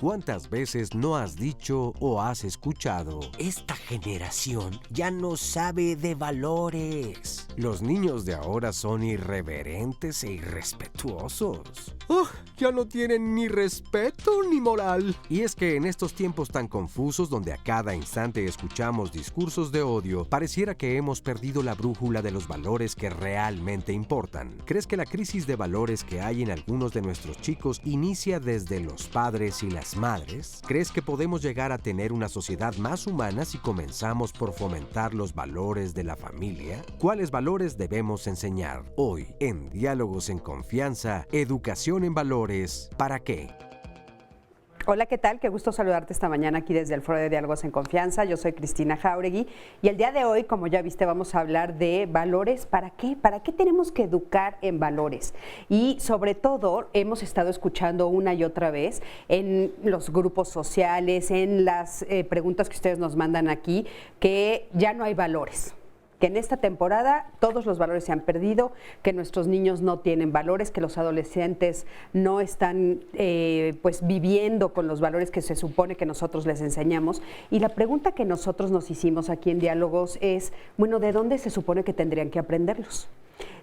¿Cuántas veces no has dicho o has escuchado: esta generación ya no sabe de valores? Los niños de ahora son irreverentes e irrespetuosos. Ya no tienen ni respeto ni moral. Y es que en estos tiempos tan confusos, donde a cada instante escuchamos discursos de odio, pareciera que hemos perdido la brújula de los valores que realmente importan. ¿Crees que la crisis de valores que hay en algunos de nuestros chicos inicia desde los padres y las madres? ¿Crees que podemos llegar a tener una sociedad más humana si comenzamos por fomentar los valores de la familia? ¿Cuáles valores debemos enseñar? Hoy, en Diálogos en Confianza, educación en valores, ¿para qué? Hola, ¿qué tal? Qué gusto saludarte esta mañana aquí desde el Foro de Diálogos en Confianza. Yo soy Cristina Jauregui y el día de hoy, como ya viste, vamos a hablar de valores. ¿Para qué? ¿Para qué tenemos que educar en valores? Y sobre todo, hemos estado escuchando una y otra vez en los grupos sociales, en las preguntas que ustedes nos mandan aquí, que ya no hay valores. Que en esta temporada todos los valores se han perdido, que nuestros niños no tienen valores, que los adolescentes no están pues viviendo con los valores que se supone que nosotros les enseñamos. Y la pregunta que nosotros nos hicimos aquí en Diálogos es, bueno, ¿de dónde se supone que tendrían que aprenderlos?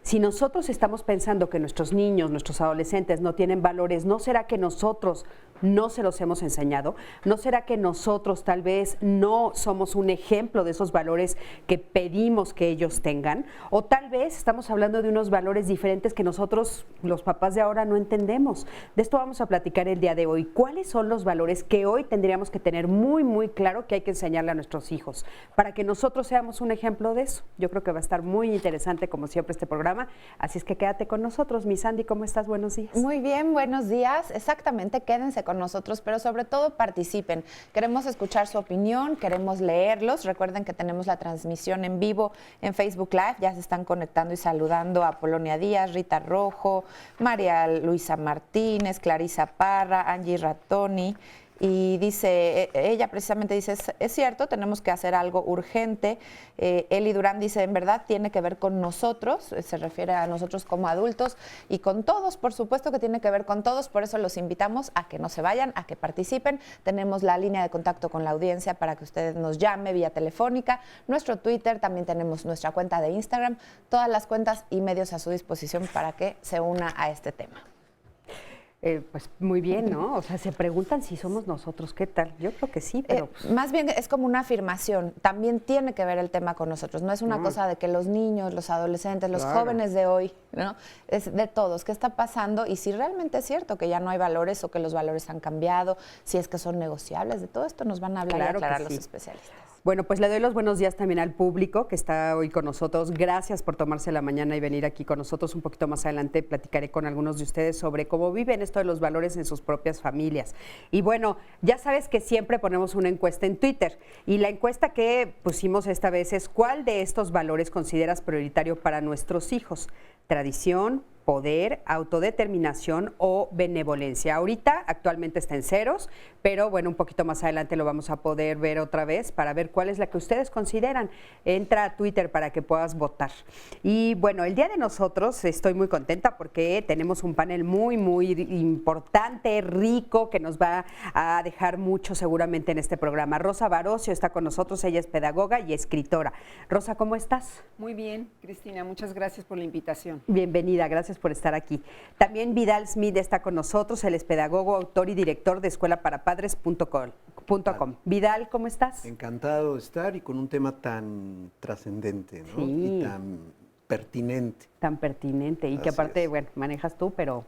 Si nosotros estamos pensando que nuestros niños, nuestros adolescentes no tienen valores, ¿no será que nosotros no se los hemos enseñado? ¿No será que nosotros tal vez no somos un ejemplo de esos valores que pedimos que ellos tengan? O tal vez estamos hablando de unos valores diferentes que nosotros, los papás de ahora, no entendemos. De esto vamos a platicar el día de hoy. ¿Cuáles son los valores que hoy tendríamos que tener muy, muy claro que hay que enseñarle a nuestros hijos para que nosotros seamos un ejemplo de eso? Yo creo que va a estar muy interesante, como siempre, este programa. Así es que quédate con nosotros. Mi Sandy, ¿cómo estás? Buenos días. Muy bien, buenos días. Exactamente, quédense con nosotros, pero sobre todo participen. Queremos escuchar su opinión, queremos leerlos. Recuerden que tenemos la transmisión en vivo en Facebook Live. Ya se están conectando y saludando a Polonia Díaz, Rita Rojo, María Luisa Martínez, Clarisa Parra, Angie Ratoni. Y dice, ella precisamente dice, es cierto, tenemos que hacer algo urgente. Eli Durán dice, en verdad tiene que ver con nosotros, se refiere a nosotros como adultos y con todos, por supuesto que tiene que ver con todos, por eso los invitamos a que no se vayan, a que participen. Tenemos la línea de contacto con la audiencia para que usted nos llame vía telefónica, nuestro Twitter, también tenemos nuestra cuenta de Instagram, todas las cuentas y medios a su disposición para que se una a este tema. Pues muy bien, ¿no? O sea, se preguntan si somos nosotros, ¿qué tal? Yo creo que sí, pero... Más bien es como una afirmación, también tiene que ver el tema con nosotros, no es una cosa de que los niños, los adolescentes, los jóvenes de hoy, ¿no? Es de todos, ¿qué está pasando? Y si realmente es cierto que ya no hay valores o que los valores han cambiado, si es que son negociables, de todo esto nos van a hablar y aclarar los especialistas. Bueno, pues le doy los buenos días también al público que está hoy con nosotros. Gracias por tomarse la mañana y venir aquí con nosotros. Un poquito más adelante platicaré con algunos de ustedes sobre cómo viven esto de los valores en sus propias familias. Y bueno, ya sabes que siempre ponemos una encuesta en Twitter y la encuesta que pusimos esta vez es: ¿cuál de estos valores consideras prioritario para nuestros hijos? Tradición, poder, autodeterminación o benevolencia. Ahorita actualmente está en ceros, pero bueno, un poquito más adelante lo vamos a poder ver otra vez para ver cuál es la que ustedes consideran. Entra a Twitter para que puedas votar. Y bueno, el día de nosotros estoy muy contenta porque tenemos un panel muy, muy importante, rico, que nos va a dejar mucho seguramente en este programa. Rosa Barocio está con nosotros, ella es pedagoga y escritora. Rosa, ¿cómo estás? Muy bien, Cristina, muchas gracias por la invitación. Bienvenida, gracias por estar aquí. También Vidal Smith está con nosotros, él es pedagogo, autor y director de escuelaparapadres.com. Vidal, ¿cómo estás? Encantado de estar y con un tema tan trascendente, ¿no? Sí. Y tan pertinente. Tan pertinente y que aparte, bueno, manejas tú, pero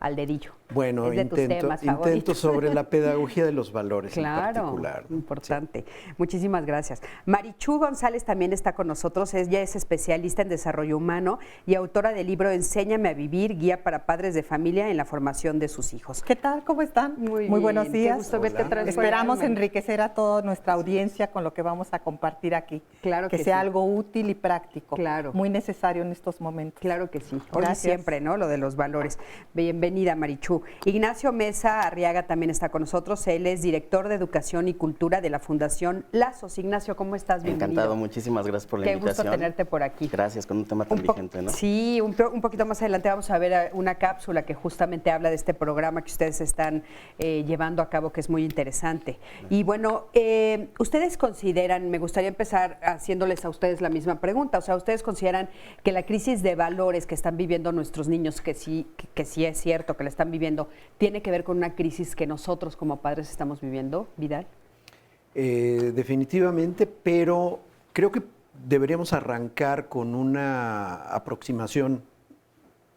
al dedillo. Bueno, es de tus temas favoritos. intento sobre la pedagogía de los valores en particular. Claro, importante. Sí. Muchísimas gracias. Marichu González también está con nosotros. Ella es especialista en desarrollo humano y autora del libro Enséñame a vivir, guía para padres de familia en la formación de sus hijos. ¿Qué tal? ¿Cómo están? Muy buenos días. Qué gusto verte otra vez. Esperamos enriquecer a toda nuestra audiencia con lo que vamos a compartir aquí. Claro que sea sí. algo útil y práctico. Claro. Muy necesario en estos momentos. Claro que sí. Hoy siempre, ¿no? Lo de los valores. Bienvenida bienvenida, Marichu. Ignacio Mesa Arriaga también está con nosotros. Él es director de Educación y Cultura de la Fundación Lazos. Ignacio, ¿cómo estás? Bienvenido. Encantado, muchísimas gracias por la invitación. Qué gusto tenerte por aquí. Gracias, con un tema tan vigente, ¿no? Sí, un poquito más adelante vamos a ver una cápsula que justamente habla de este programa que ustedes están llevando a cabo, que es muy interesante. Y bueno, ustedes consideran, me gustaría empezar haciéndoles a ustedes la misma pregunta, o sea, ¿ustedes consideran que la crisis de valores que están viviendo nuestros niños, que sí es cierto que la están viviendo, tiene que ver con una crisis que nosotros como padres estamos viviendo, Vidal? Definitivamente, pero creo que deberíamos arrancar con una aproximación,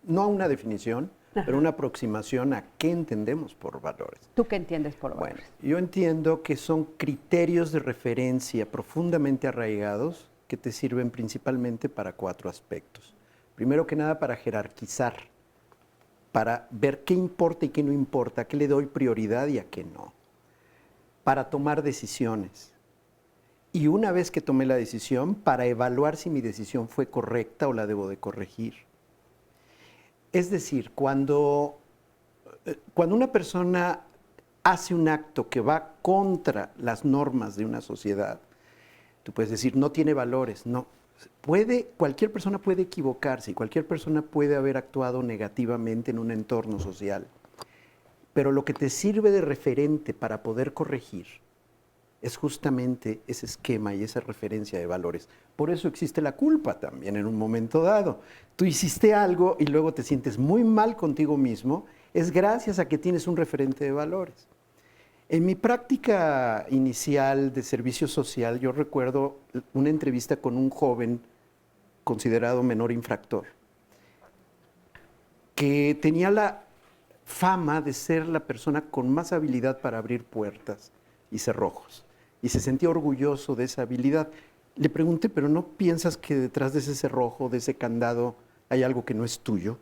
no a una definición, pero una aproximación a qué entendemos por valores. ¿Tú qué entiendes por valores? Bueno, yo entiendo que son criterios de referencia profundamente arraigados que te sirven principalmente para 4 aspectos. Primero que nada, para jerarquizar, para ver qué importa y qué no importa, a qué le doy prioridad y a qué no. Para tomar decisiones. Y una vez que tomé la decisión, para evaluar si mi decisión fue correcta o la debo de corregir. Es decir, cuando una persona hace un acto que va contra las normas de una sociedad, tú puedes decir, no tiene valores. No, cualquier persona puede equivocarse y cualquier persona puede haber actuado negativamente en un entorno social. Pero lo que te sirve de referente para poder corregir es justamente ese esquema y esa referencia de valores. Por eso existe la culpa también en un momento dado. Tú hiciste algo y luego te sientes muy mal contigo mismo, es gracias a que tienes un referente de valores. En mi práctica inicial de servicio social, yo recuerdo una entrevista con un joven considerado menor infractor, que tenía la fama de ser la persona con más habilidad para abrir puertas y cerrojos. Y se sentía orgulloso de esa habilidad. Le pregunté, ¿pero no piensas que detrás de ese cerrojo, de ese candado, hay algo que no es tuyo?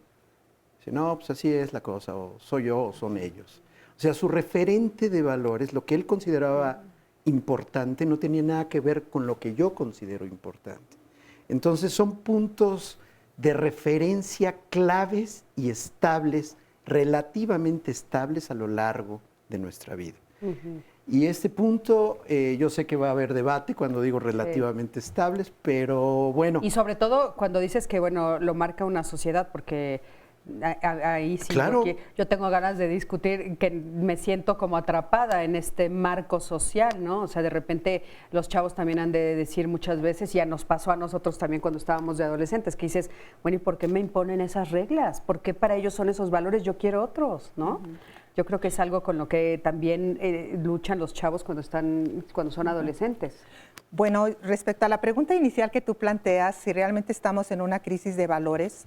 Dice, no, pues así es la cosa, o soy yo o son ellos. O sea, su referente de valores, lo que él consideraba importante, no tenía nada que ver con lo que yo considero importante. Entonces son puntos de referencia claves y estables, relativamente estables a lo largo de nuestra vida. Y este punto, yo sé que va a haber debate cuando digo relativamente estables, pero bueno. Y sobre todo cuando dices que, bueno, lo marca una sociedad, porque ahí sí, claro. Porque yo tengo ganas de discutir, que me siento como atrapada en este marco social, ¿no? O sea, de repente los chavos también han de decir muchas veces, y ya nos pasó a nosotros también cuando estábamos de adolescentes, que dices, bueno, ¿y por qué me imponen esas reglas? ¿Por qué para ellos son esos valores? Yo quiero otros, ¿no? Yo creo que es algo con lo que también luchan los chavos cuando son adolescentes. Bueno, respecto a la pregunta inicial que tú planteas, si realmente estamos en una crisis de valores,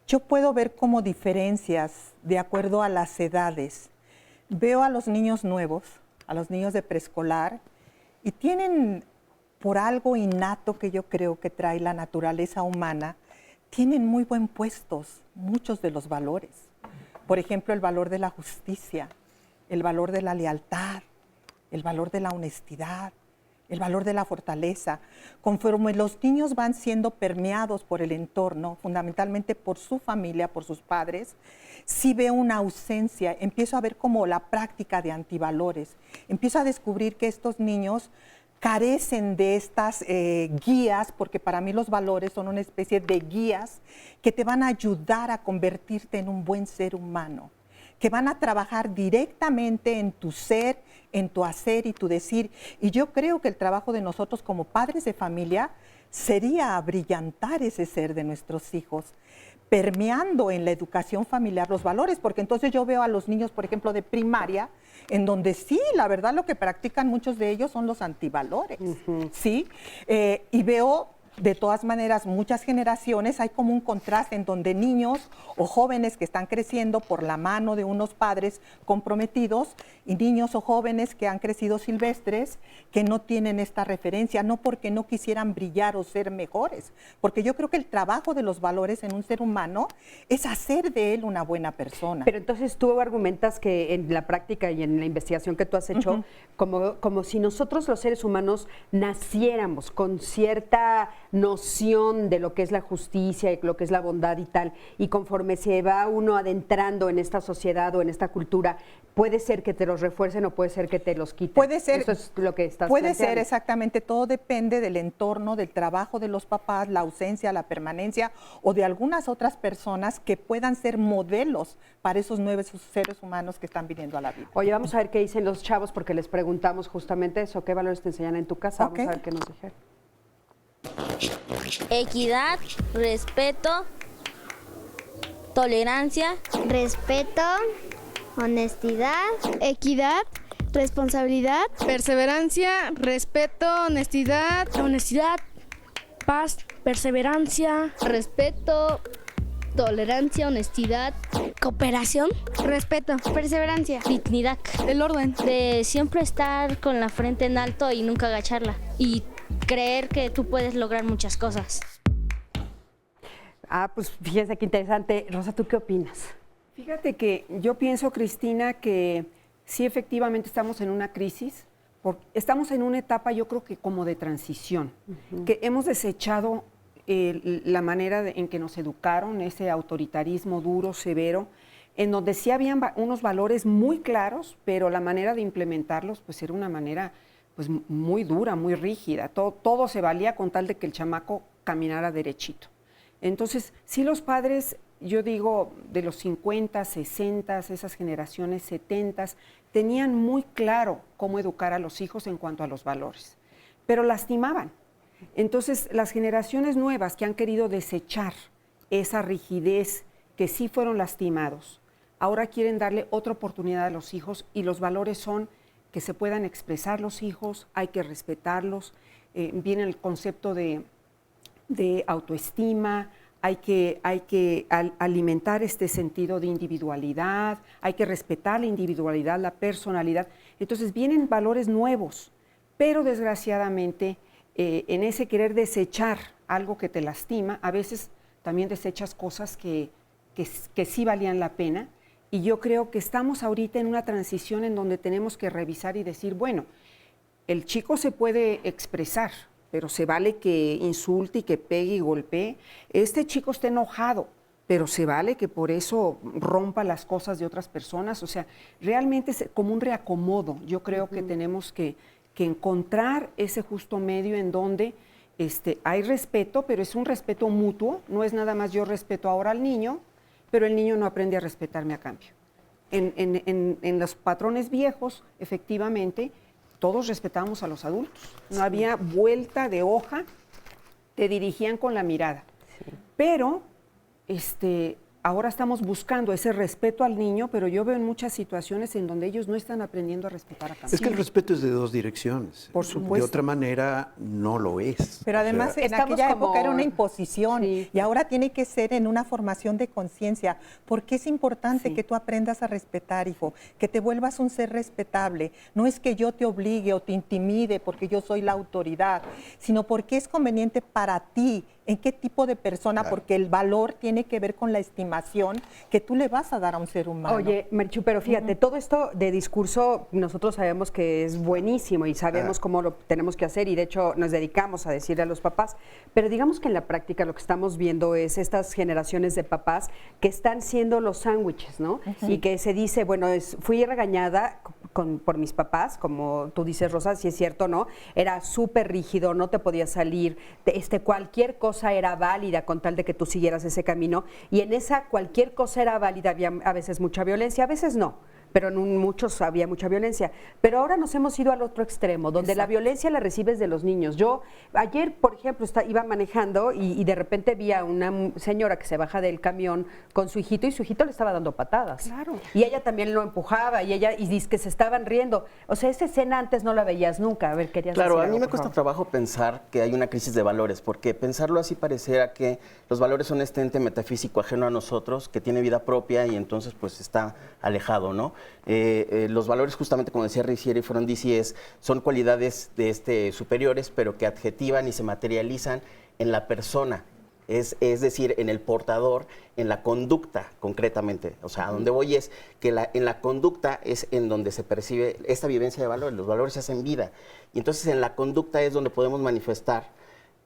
yo puedo ver como diferencias de acuerdo a las edades. Veo a los niños nuevos, a los niños de preescolar, y tienen, por algo innato que yo creo que trae la naturaleza humana, tienen muy buen puestos muchos de los valores. Por ejemplo, el valor de la justicia, el valor de la lealtad, el valor de la honestidad, el valor de la fortaleza. Conforme los niños van siendo permeados por el entorno, fundamentalmente por su familia, por sus padres, sí veo una ausencia, empiezo a ver como la práctica de antivalores. Empiezo a descubrir que estos niños carecen de estas guías, porque para mí los valores son una especie de guías que te van a ayudar a convertirte en un buen ser humano, que van a trabajar directamente en tu ser, en tu hacer y tu decir. Y yo creo que el trabajo de nosotros como padres de familia sería abrillantar ese ser de nuestros hijos, permeando en la educación familiar los valores, porque entonces yo veo a los niños, por ejemplo, de primaria, en donde sí, la verdad lo que practican muchos de ellos son los antivalores, ¿sí? Y veo de todas maneras muchas generaciones, hay como un contraste en donde niños o jóvenes que están creciendo por la mano de unos padres comprometidos y niños o jóvenes que han crecido silvestres que no tienen esta referencia, no porque no quisieran brillar o ser mejores, porque yo creo que el trabajo de los valores en un ser humano es hacer de él una buena persona. Pero entonces tú argumentas que en la práctica y en la investigación que tú has hecho, como si nosotros los seres humanos naciéramos con cierta noción de lo que es la justicia y lo que es la bondad y tal, y conforme se va uno adentrando en esta sociedad o en esta cultura, puede ser que te los refuercen o puede ser que te los quiten. Puede ser. Eso es lo que estás Puede planteando. ser, exactamente. Todo depende del entorno, del trabajo de los papás, la ausencia, la permanencia o de algunas otras personas que puedan ser modelos para esos nuevos seres humanos que están viniendo a la vida. Oye, vamos a ver qué dicen los chavos porque les preguntamos justamente eso. ¿Qué valores te enseñan en tu casa? Ok. Vamos a ver qué nos dijeron. Equidad, respeto, tolerancia, Respeto, honestidad, equidad, responsabilidad, perseverancia, respeto, honestidad, paz, perseverancia, respeto, tolerancia, honestidad, cooperación, respeto, perseverancia, dignidad, el orden. de siempre estar con la frente en alto y nunca agacharla y creer que tú puedes lograr muchas cosas. Ah, pues fíjense qué interesante. Rosa, ¿tú qué opinas? Fíjate que yo pienso, Cristina, que sí efectivamente estamos en una crisis, porque estamos en una etapa yo creo que como de transición, que hemos desechado la manera en que nos educaron, ese autoritarismo duro, severo, en donde sí habían unos valores muy claros, pero la manera de implementarlos pues era una manera pues muy dura, muy rígida. Todo se valía con tal de que el chamaco caminara derechito. Entonces, sí los padres, yo digo, de los 50, 60, esas generaciones 70, tenían muy claro cómo educar a los hijos en cuanto a los valores, pero lastimaban. Entonces, las generaciones nuevas que han querido desechar esa rigidez, que sí fueron lastimados, ahora quieren darle otra oportunidad a los hijos y los valores son que se puedan expresar los hijos, hay que respetarlos, viene el concepto de autoestima, hay que alimentar este sentido de individualidad, hay que respetar la individualidad, la personalidad. Entonces vienen valores nuevos, pero desgraciadamente en ese querer desechar algo que te lastima, a veces también desechas cosas que sí valían la pena. Y yo creo que estamos ahorita en una transición en donde tenemos que revisar y decir, bueno, el chico se puede expresar, pero se vale que insulte y que pegue y golpee. Este chico está enojado, pero se vale que por eso rompa las cosas de otras personas. O sea, realmente es como un reacomodo. Yo creo que tenemos que encontrar ese justo medio en donde hay respeto, pero es un respeto mutuo. No es nada más yo respeto ahora al niño, pero el niño no aprende a respetarme a cambio. En los patrones viejos, efectivamente, todos respetábamos a los adultos. No había vuelta de hoja, te dirigían con la mirada. Sí. Pero ahora estamos buscando ese respeto al niño, pero yo veo en muchas situaciones en donde ellos no están aprendiendo a respetar a cambio. Es que el respeto es de dos direcciones. Por supuesto. De otra manera no lo es. Pero además en aquella época era una imposición y ahora tiene que ser en una formación de conciencia, porque es importante que tú aprendas a respetar, hijo, que te vuelvas un ser respetable. No es que yo te obligue o te intimide porque yo soy la autoridad, sino porque es conveniente para ti. ¿En qué tipo de persona? Claro. Porque el valor tiene que ver con la estimación que tú le vas a dar a un ser humano. Oye, Marichu, pero fíjate, todo esto de discurso nosotros sabemos que es buenísimo y sabemos cómo lo tenemos que hacer y de hecho nos dedicamos a decirle a los papás, pero digamos que en la práctica lo que estamos viendo es estas generaciones de papás que están siendo los sándwiches, ¿no? Y que se dice, bueno, fui regañada por mis papás, como tú dices, Rosa, si es cierto, ¿no? Era súper rígido, no te podías salir, cualquier cosa era válida con tal de que tú siguieras ese camino y en esa cualquier cosa era válida, había a veces mucha violencia, a veces no, pero en muchos había mucha violencia. Pero ahora nos hemos ido al otro extremo, donde la violencia la recibes de los niños. Yo ayer, por ejemplo, iba manejando y de repente vi a una señora que se baja del camión con su hijito y su hijito le estaba dando patadas. Claro. Y ella también lo empujaba y dice que se estaban riendo. O sea, esa escena antes no la veías nunca. A ver, querías decir Claro, a algo, mí me por cuesta favor. trabajo pensar que hay una crisis de valores, porque pensarlo así pareciera que los valores son este ente metafísico ajeno a nosotros, que tiene vida propia y entonces pues está alejado, ¿no? Los valores, justamente como decía Ricieri Frondizi, son cualidades superiores, pero que adjetivan y se materializan en la persona, es decir, en el portador, en la conducta concretamente. O sea, a donde voy es que en la conducta es en donde se percibe esta vivencia de valores, los valores se hacen vida. Y entonces en la conducta es donde podemos manifestar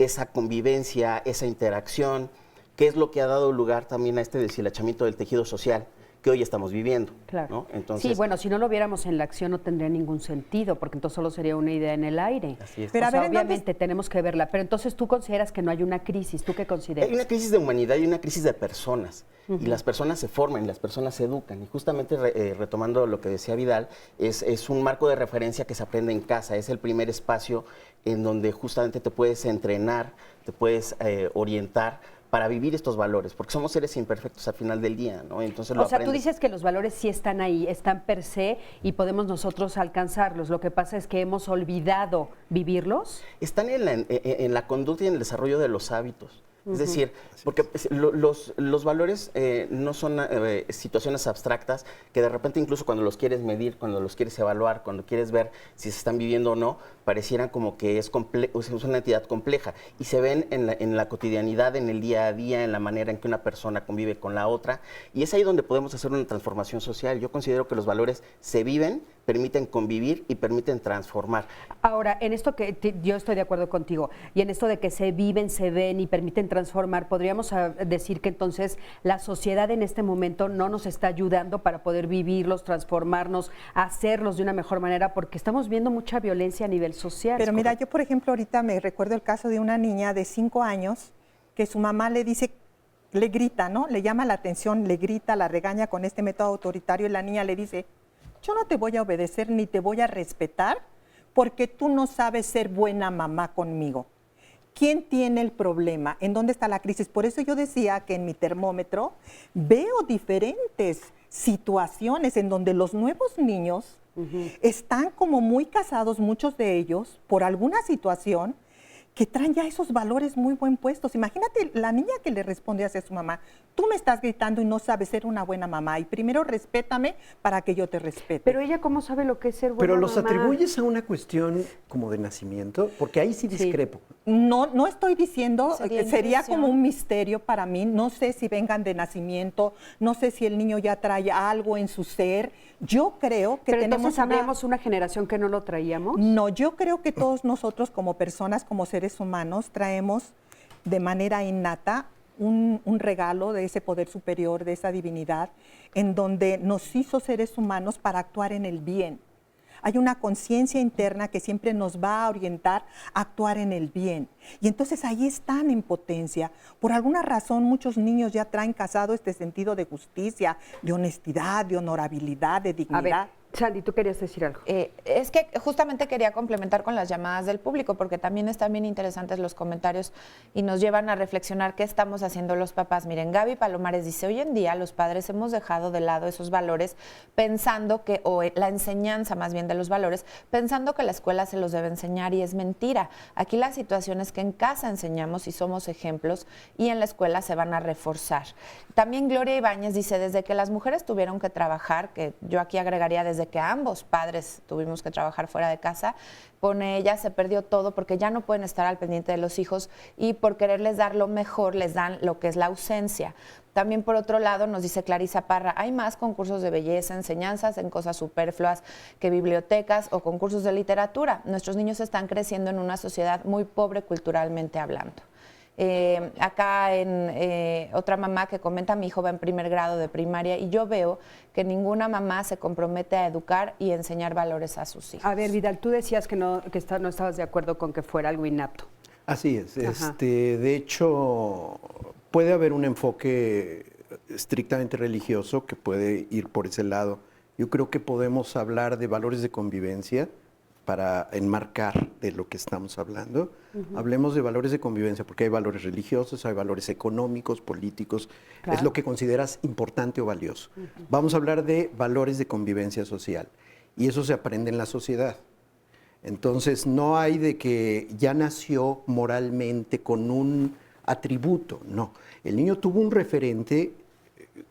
esa convivencia, esa interacción, que es lo que ha dado lugar también a este deshilachamiento del tejido social que hoy estamos viviendo. Claro. ¿no? Entonces, sí, bueno, si no lo viéramos en la acción no tendría ningún sentido, porque entonces solo sería una idea en el aire. Así es. Pero Pero a ver, obviamente tenemos que verla. Pero entonces tú consideras que no hay una crisis. ¿Tú qué consideras? Hay una crisis de humanidad y una crisis de personas. Y las personas se forman, y las personas se educan. Y justamente retomando lo que decía Vidal, es un marco de referencia que se aprende en casa. Es el primer espacio en donde justamente te puedes entrenar, te puedes orientar para vivir estos valores, porque somos seres imperfectos al final del día, ¿no? Entonces O sea, tú dices que los valores sí están ahí, están per se y podemos nosotros alcanzarlos. Lo que pasa es que hemos olvidado vivirlos. Están en la conducta y en el desarrollo de los hábitos. Es decir, porque los valores no son situaciones abstractas que de repente incluso cuando los quieres medir, cuando los quieres evaluar, cuando quieres ver si se están viviendo o no, parecieran como que es una entidad compleja y se ven en la cotidianidad, en el día a día, en la manera en que una persona convive con la otra, y es ahí donde podemos hacer una transformación social. Yo considero que los valores se viven, permiten convivir y permiten transformar. Ahora, en esto que yo estoy de acuerdo contigo, y en esto de que se viven, se ven y permiten transformar, podríamos decir que entonces la sociedad en este momento no nos está ayudando para poder vivirlos, transformarnos, hacerlos de una mejor manera, porque estamos viendo mucha violencia a nivel social. Pero mira, yo por ejemplo ahorita me recuerdo el caso de una niña de 5 años que su mamá le dice, le grita, ¿no? Le llama la atención, le grita, la regaña con este método autoritario y la niña le dice, yo no te voy a obedecer ni te voy a respetar porque tú no sabes ser buena mamá conmigo. ¿Quién tiene el problema? ¿En dónde está la crisis? Por eso yo decía que en mi termómetro veo diferentes situaciones en donde los nuevos niños están como muy casados, muchos de ellos, por alguna situación que traen ya esos valores muy buen puestos. Imagínate la niña que le responde hacia su mamá, tú me estás gritando y no sabes ser una buena mamá y primero respétame para que yo te respete. Pero ella ¿cómo sabe lo que es ser buena Pero los mamá? atribuyes a una cuestión como de nacimiento, porque ahí sí discrepo. No estoy diciendo, sería intuición. como un misterio para mí, no sé si vengan de nacimiento, no sé si el niño ya trae algo en su ser. Yo creo que Pero tenemos entonces habríamos una generación que no lo traíamos. No, yo creo que todos nosotros como personas, como seres humanos, traemos de manera innata un regalo de ese poder superior, de esa divinidad, en donde nos hizo seres humanos para actuar en el bien. Hay una conciencia interna que siempre nos va a orientar a actuar en el bien. Y entonces ahí están en potencia. Por alguna razón muchos niños ya traen casado este sentido de justicia, de honestidad, de honorabilidad, de dignidad. A ver, Sandy, tú querías decir algo. Es que justamente quería complementar con las llamadas del público, porque también están bien interesantes los comentarios y nos llevan a reflexionar qué estamos haciendo los papás. Miren, Gaby Palomares dice, hoy en día los padres hemos dejado de lado esos valores pensando que, o la enseñanza más bien de los valores, pensando que la escuela se los debe enseñar y es mentira. Aquí la situación es que en casa enseñamos y somos ejemplos y en la escuela se van a reforzar. También Gloria Ibáñez dice, desde que las mujeres tuvieron que trabajar, que yo aquí agregaría desde que ambos padres tuvimos que trabajar fuera de casa, pone ella, se perdió todo porque ya no pueden estar al pendiente de los hijos y por quererles dar lo mejor les dan lo que es la ausencia. También por otro lado nos dice Clarisa Parra, hay más concursos de belleza, enseñanzas en cosas superfluas que bibliotecas o concursos de literatura. Nuestros niños están creciendo en una sociedad muy pobre culturalmente hablando. Acá en otra mamá que comenta, mi hijo va en primer grado de primaria y yo veo que ninguna mamá se compromete a educar y enseñar valores a sus hijos. A ver, Vidal, tú decías que no estabas de acuerdo con que fuera algo innato. Así es. De hecho, puede haber un enfoque estrictamente religioso que puede ir por ese lado. Yo creo que podemos hablar de valores de convivencia para enmarcar de lo que estamos hablando. Hablemos de valores de convivencia, porque hay valores religiosos, hay valores económicos, políticos, Claro. es lo que consideras importante o valioso. Vamos a hablar de valores de convivencia social, y eso se aprende en la sociedad. Entonces, no hay de que ya nació moralmente con un atributo, no. El niño tuvo un referente,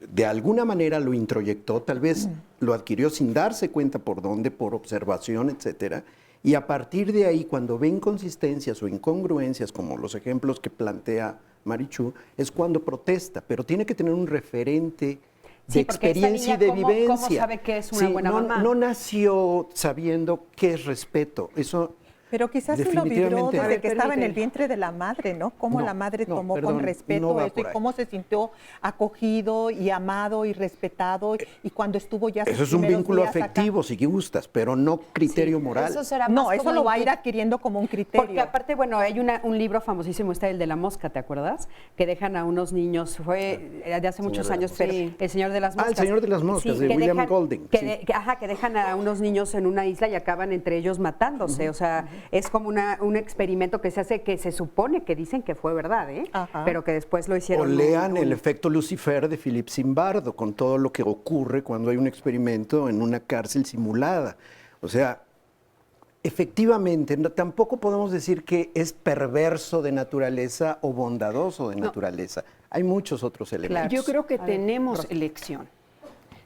de alguna manera lo introyectó, tal vez lo adquirió sin darse cuenta por dónde, por observación, etcétera, y a partir de ahí, cuando ve inconsistencias o incongruencias, como los ejemplos que plantea Marichu, es cuando protesta, pero tiene que tener un referente de experiencia y de vivencia. ¿Cómo sabe que es una buena mamá? No nació sabiendo qué es respeto. Eso Pero quizás sí lo vibró Definitivamente. desde A ver, que estaba en el permíteme. vientre de la madre, ¿no? Cómo No, la madre no, tomó perdón, con respeto no va eso y por ahí. cómo se sintió acogido y amado y respetado y cuando estuvo ya sus Eso es un primeros vínculo días acá. afectivo, si gustas, pero no criterio moral. Eso será No, más eso como lo va a ir inquietud. adquiriendo como un criterio. Porque aparte, bueno, hay un libro famosísimo, está el de la mosca, ¿te acuerdas? Que dejan a unos niños, fue de hace muchos de las años, moscas. pero Sí. El Señor de las Moscas. El Señor de las Moscas, de que William Golding, Que, sí. que dejan a unos niños en una isla y acaban entre ellos matándose. O sea, es como un experimento que se hace que se supone que dicen que fue verdad, ¿eh? Ajá. Pero que después lo O hicieron. lean El efecto Lucifer de Philip Zimbardo, con todo lo que ocurre cuando hay un experimento en una cárcel simulada. O sea, efectivamente, tampoco podemos decir que es perverso de naturaleza o bondadoso de naturaleza. Hay muchos otros elementos. Yo creo que A ver, tenemos Rosa. elección.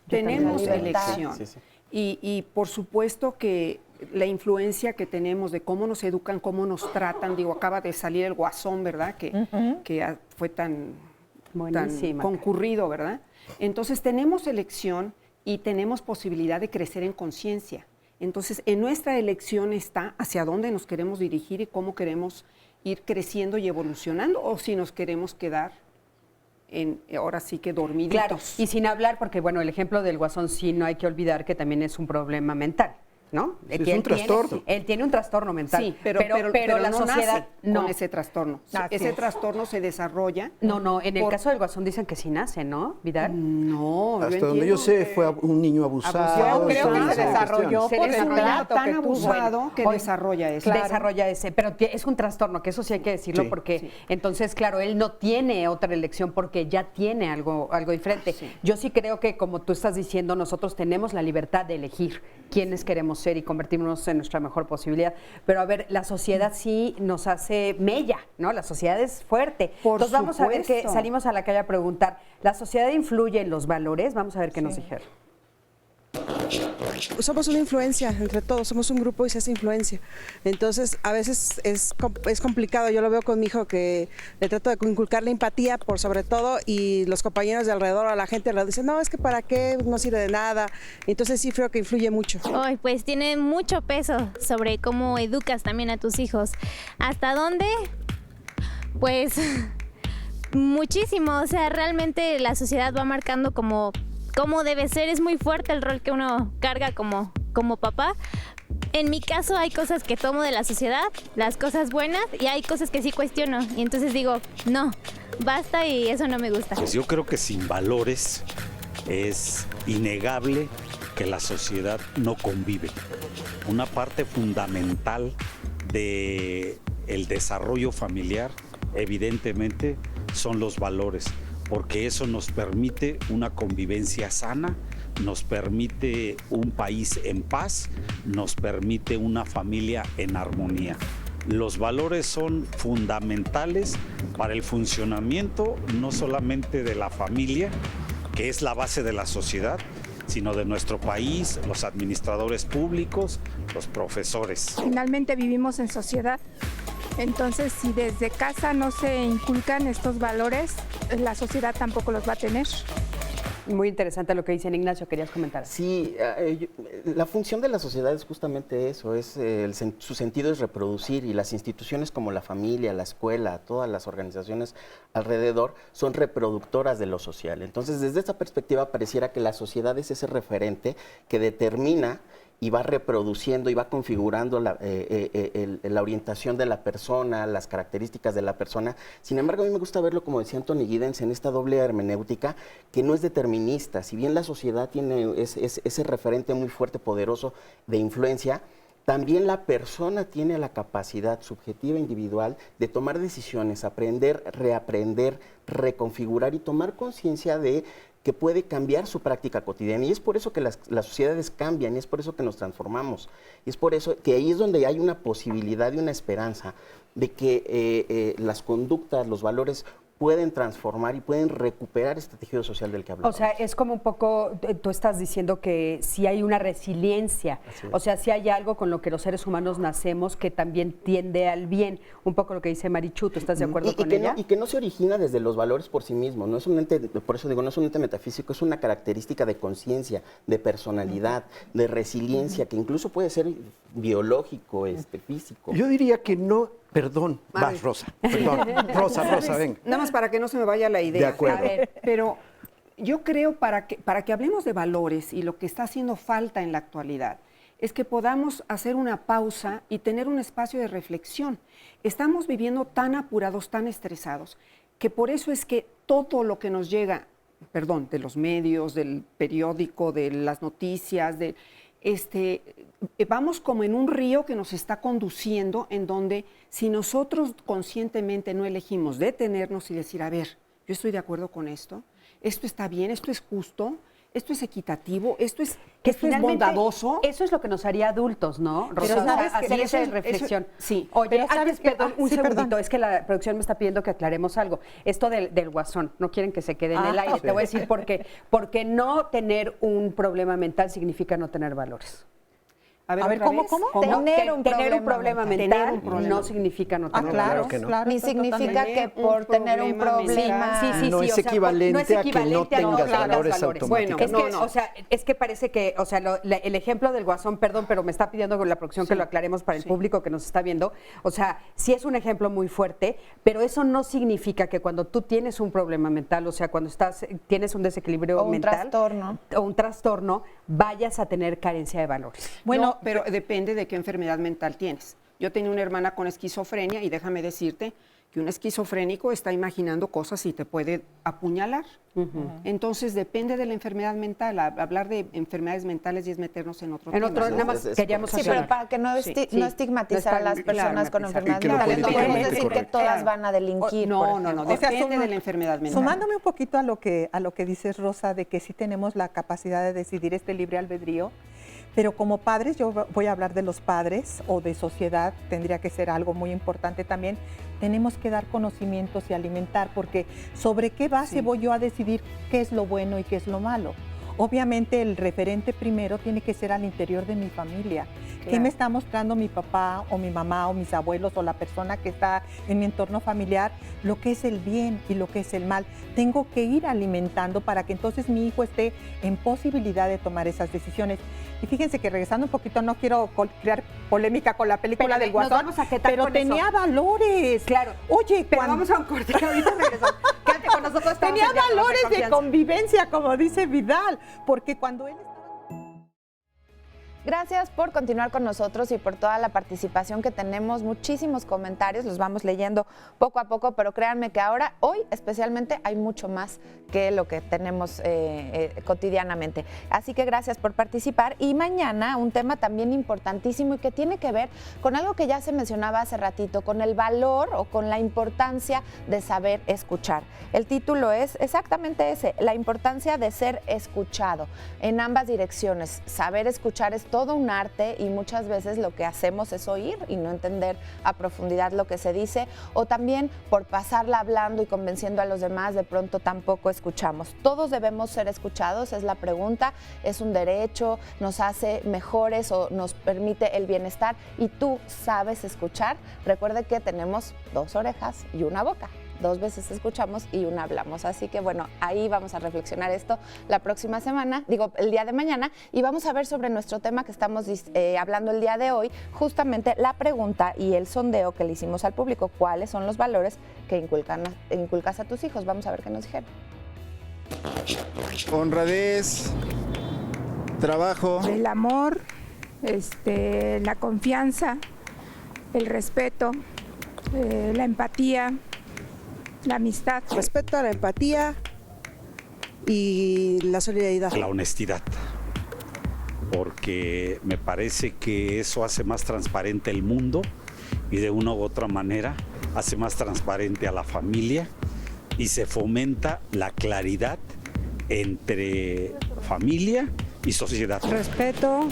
también. Tenemos La libertad. elección. Sí, sí. Y por supuesto que la influencia que tenemos de cómo nos educan, cómo nos tratan, digo, acaba de salir el Guasón, ¿verdad? Que fue tan Buenísima. concurrido, ¿verdad? Entonces tenemos elección y tenemos posibilidad de crecer en conciencia. Entonces, en nuestra elección está hacia dónde nos queremos dirigir y cómo queremos ir creciendo y evolucionando, o si nos queremos quedar ahora sí que dormiditos. Claro, y sin hablar, porque bueno, el ejemplo del Guasón sí no hay que olvidar que también es un problema mental, ¿no? Sí, Que es un trastorno. Él tiene un trastorno mental. Sí, pero la no sociedad nace con ese trastorno. Así Ese es. trastorno se desarrolla. No, en el por- caso del Guasón dicen que sí nace, ¿no, Vidal? No, Hasta yo donde yo entiendo sé, que fue un niño abusado. Yo creo que esa se desarrolló cuestión. por es el un trato niño tan que tuvo. abusado que Hoy desarrolla eso. Desarrolla ese, pero es un trastorno, que eso sí hay que decirlo, Sí. porque entonces, claro, él no tiene otra elección porque ya tiene algo diferente. Yo sí creo que, como tú estás diciendo, nosotros tenemos la libertad de elegir quiénes queremos ser y convertirnos en nuestra mejor posibilidad. Pero a ver, la sociedad sí nos hace mella, ¿no? La sociedad es fuerte. Por Entonces vamos a ver que supuesto. salimos a la calle a preguntar, ¿la sociedad influye en los valores? Vamos a ver qué nos dijeron. Somos una influencia entre todos, somos un grupo y se hace influencia. Entonces, a veces es complicado. Yo lo veo con mi hijo que le trato de inculcar la empatía por sobre todo y los compañeros de alrededor, a la gente alrededor dicen, no, es que para qué, no sirve de nada. Entonces sí creo que influye mucho. Ay, pues tiene mucho peso sobre cómo educas también a tus hijos. ¿Hasta dónde? Pues muchísimo. O sea, realmente la sociedad va marcando como cómo debe ser. Es muy fuerte el rol que uno carga como papá. En mi caso hay cosas que tomo de la sociedad, las cosas buenas, y hay cosas que sí cuestiono. Y entonces digo, no, basta y eso no me gusta. Pues yo creo que sin valores es innegable que la sociedad no convive. Una parte fundamental del desarrollo familiar, evidentemente, son los valores, porque eso nos permite una convivencia sana, nos permite un país en paz, nos permite una familia en armonía. Los valores son fundamentales para el funcionamiento no solamente de la familia, que es la base de la sociedad, sino de nuestro país, los administradores públicos, los profesores. Finalmente vivimos en sociedad, entonces si desde casa no se inculcan estos valores, la sociedad tampoco los va a tener. Muy interesante lo que dicen. Ignacio, querías comentar. Sí, la función de la sociedad es justamente eso, su sentido es reproducir, y las instituciones como la familia, la escuela, todas las organizaciones alrededor son reproductoras de lo social. Entonces, desde esta perspectiva pareciera que la sociedad es ese referente que determina y va reproduciendo y va configurando la orientación de la persona, las características de la persona. Sin embargo, a mí me gusta verlo, como decía Anthony Giddens, en esta doble hermenéutica que no es determinista. Si bien la sociedad tiene ese referente muy fuerte, poderoso de influencia, también la persona tiene la capacidad subjetiva individual de tomar decisiones, aprender, reaprender, reconfigurar y tomar conciencia de que puede cambiar su práctica cotidiana. Y es por eso que las sociedades cambian, y es por eso que nos transformamos. Y es por eso que ahí es donde hay una posibilidad y una esperanza de que las conductas, los valores pueden transformar y pueden recuperar este tejido social del que hablamos. O sea, es como un poco, tú estás diciendo que si hay una resiliencia, o sea, si hay algo con lo que los seres humanos nacemos que también tiende al bien, un poco lo que dice Marichu, ¿tú estás de acuerdo con ella? Y que no se origina desde los valores por sí mismos, no es un ente, por eso digo, no es un ente metafísico, es una característica de conciencia, de personalidad, de resiliencia, que incluso puede ser biológico, físico. Yo diría que no, perdón, vas Rosa, perdón, Rosa, ven. Nada más para que no se me vaya la idea. De acuerdo. A ver, pero yo creo para que hablemos de valores y lo que está haciendo falta en la actualidad, es que podamos hacer una pausa y tener un espacio de reflexión. Estamos viviendo tan apurados, tan estresados, que por eso es que todo lo que nos llega, de los medios, del periódico, de las noticias, vamos como en un río que nos está conduciendo, en donde si nosotros conscientemente no elegimos detenernos y decir, a ver, yo estoy de acuerdo con esto está bien, esto es justo, esto es equitativo, esto es bondadoso. Eso es lo que nos haría adultos, ¿no? Pero sabes hacer esa reflexión. Sí. Oye, un segundito, es que la producción me está pidiendo que aclaremos algo. Esto del Guasón, no quieren que se quede en el aire. Te voy a decir por qué. Porque no tener un problema mental significa no tener valores. A ver, ¿cómo? Tener un problema mental no significa no tener valores. Claro, ni significa que por tener un problema... No es equivalente a que no tengas valores automáticos. Bueno, es que parece que, el ejemplo del Guasón, perdón, pero me está pidiendo con la producción que lo aclaremos para el público que nos está viendo. O sea, sí es un ejemplo muy fuerte, pero eso no significa que cuando tú tienes un problema mental, o sea, cuando tienes un desequilibrio mental o un trastorno, vayas a tener carencia de valores. Bueno, pero depende de qué enfermedad mental tienes. Yo tenía una hermana con esquizofrenia y déjame decirte que un esquizofrénico está imaginando cosas y te puede apuñalar. Entonces depende de la enfermedad mental. Hablar de enfermedades mentales y es meternos en otro tema. Nada más queríamos Sí, pero para que no estigmatizar a las personas con enfermedades mentales, no podemos decir que todas van a delinquir. No, depende de la enfermedad mental. Sumándome un poquito a lo que dices, Rosa, de que sí tenemos la capacidad de decidir este libre albedrío, pero como padres, yo voy a hablar de los padres o de sociedad, tendría que ser algo muy importante también, tenemos que dar conocimientos y alimentar, porque ¿sobre qué base voy yo a decidir qué es lo bueno y qué es lo malo? Obviamente el referente primero tiene que ser al interior de mi familia. Claro. ¿Qué me está mostrando mi papá o mi mamá o mis abuelos o la persona que está en mi entorno familiar? Lo que es el bien y lo que es el mal. Tengo que ir alimentando para que entonces mi hijo esté en posibilidad de tomar esas decisiones. Y fíjense que regresando un poquito, no quiero crear polémica con la película del Guasón, pero tenía valores. Claro. Oye, pero vamos a un corte, ahorita regresamos. Quédate con nosotros. Tenía valores de convivencia, como dice Vidal, porque cuando él... Gracias por continuar con nosotros y por toda la participación que tenemos, muchísimos comentarios, los vamos leyendo poco a poco, pero créanme que ahora, hoy especialmente, hay mucho más que lo que tenemos cotidianamente. Así que gracias por participar y mañana un tema también importantísimo y que tiene que ver con algo que ya se mencionaba hace ratito, con el valor o con la importancia de saber escuchar. El título es exactamente ese, la importancia de ser escuchado en ambas direcciones. Saber escuchar es todo un arte y muchas veces lo que hacemos es oír y no entender a profundidad lo que se dice, o también por pasarla hablando y convenciendo a los demás, de pronto tampoco escuchamos. ¿Todos debemos ser escuchados? Es la pregunta. ¿Es un derecho? ¿Nos hace mejores o nos permite el bienestar? ¿Y tú sabes escuchar? Recuerde que tenemos 2 orejas y una boca. 2 veces escuchamos y una hablamos. Así que bueno, ahí vamos a reflexionar esto la próxima semana, el día de mañana, y vamos a ver sobre nuestro tema que estamos hablando el día de hoy, justamente la pregunta y el sondeo que le hicimos al público. ¿Cuáles son los valores que inculcas a tus hijos? Vamos a ver qué nos dijeron. Honradez, trabajo. El amor, la confianza, el respeto, la empatía, la amistad. Respeto, la empatía y la solidaridad. La honestidad, porque me parece que eso hace más transparente el mundo y de una u otra manera hace más transparente a la familia y se fomenta la claridad entre familia y sociedad. Respeto,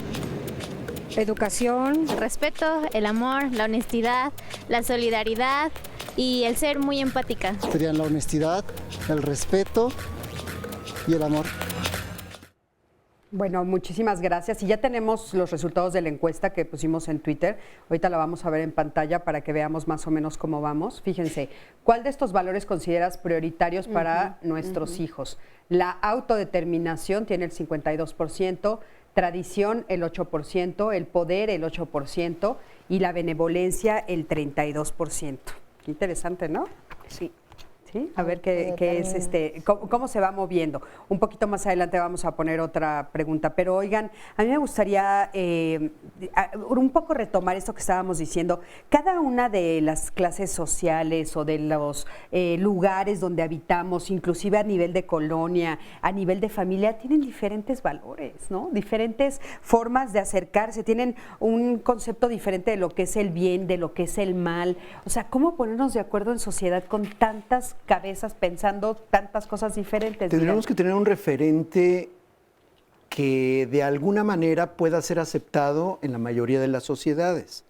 Educación. El respeto, el amor, la honestidad, la solidaridad y el ser muy empática. Serían la honestidad, el respeto y el amor. Bueno, muchísimas gracias. Y ya tenemos los resultados de la encuesta que pusimos en Twitter. Ahorita la vamos a ver en pantalla para que veamos más o menos cómo vamos. Fíjense, ¿cuál de estos valores consideras prioritarios para nuestros hijos? La autodeterminación tiene el 52%, tradición el 8%, el poder el 8% y la benevolencia el 32%. Qué interesante, ¿no? Sí. ¿Sí? A ver qué es cómo se va moviendo. Un poquito más adelante vamos a poner otra pregunta, pero oigan, a mí me gustaría un poco retomar esto que estábamos diciendo. Cada una de las clases sociales o de los lugares donde habitamos, inclusive a nivel de colonia, a nivel de familia, tienen diferentes valores, ¿no? Diferentes formas de acercarse, tienen un concepto diferente de lo que es el bien, de lo que es el mal. O sea, ¿cómo ponernos de acuerdo en sociedad con tantas cabezas pensando tantas cosas diferentes? Tendríamos que tener un referente que de alguna manera pueda ser aceptado en la mayoría de las sociedades.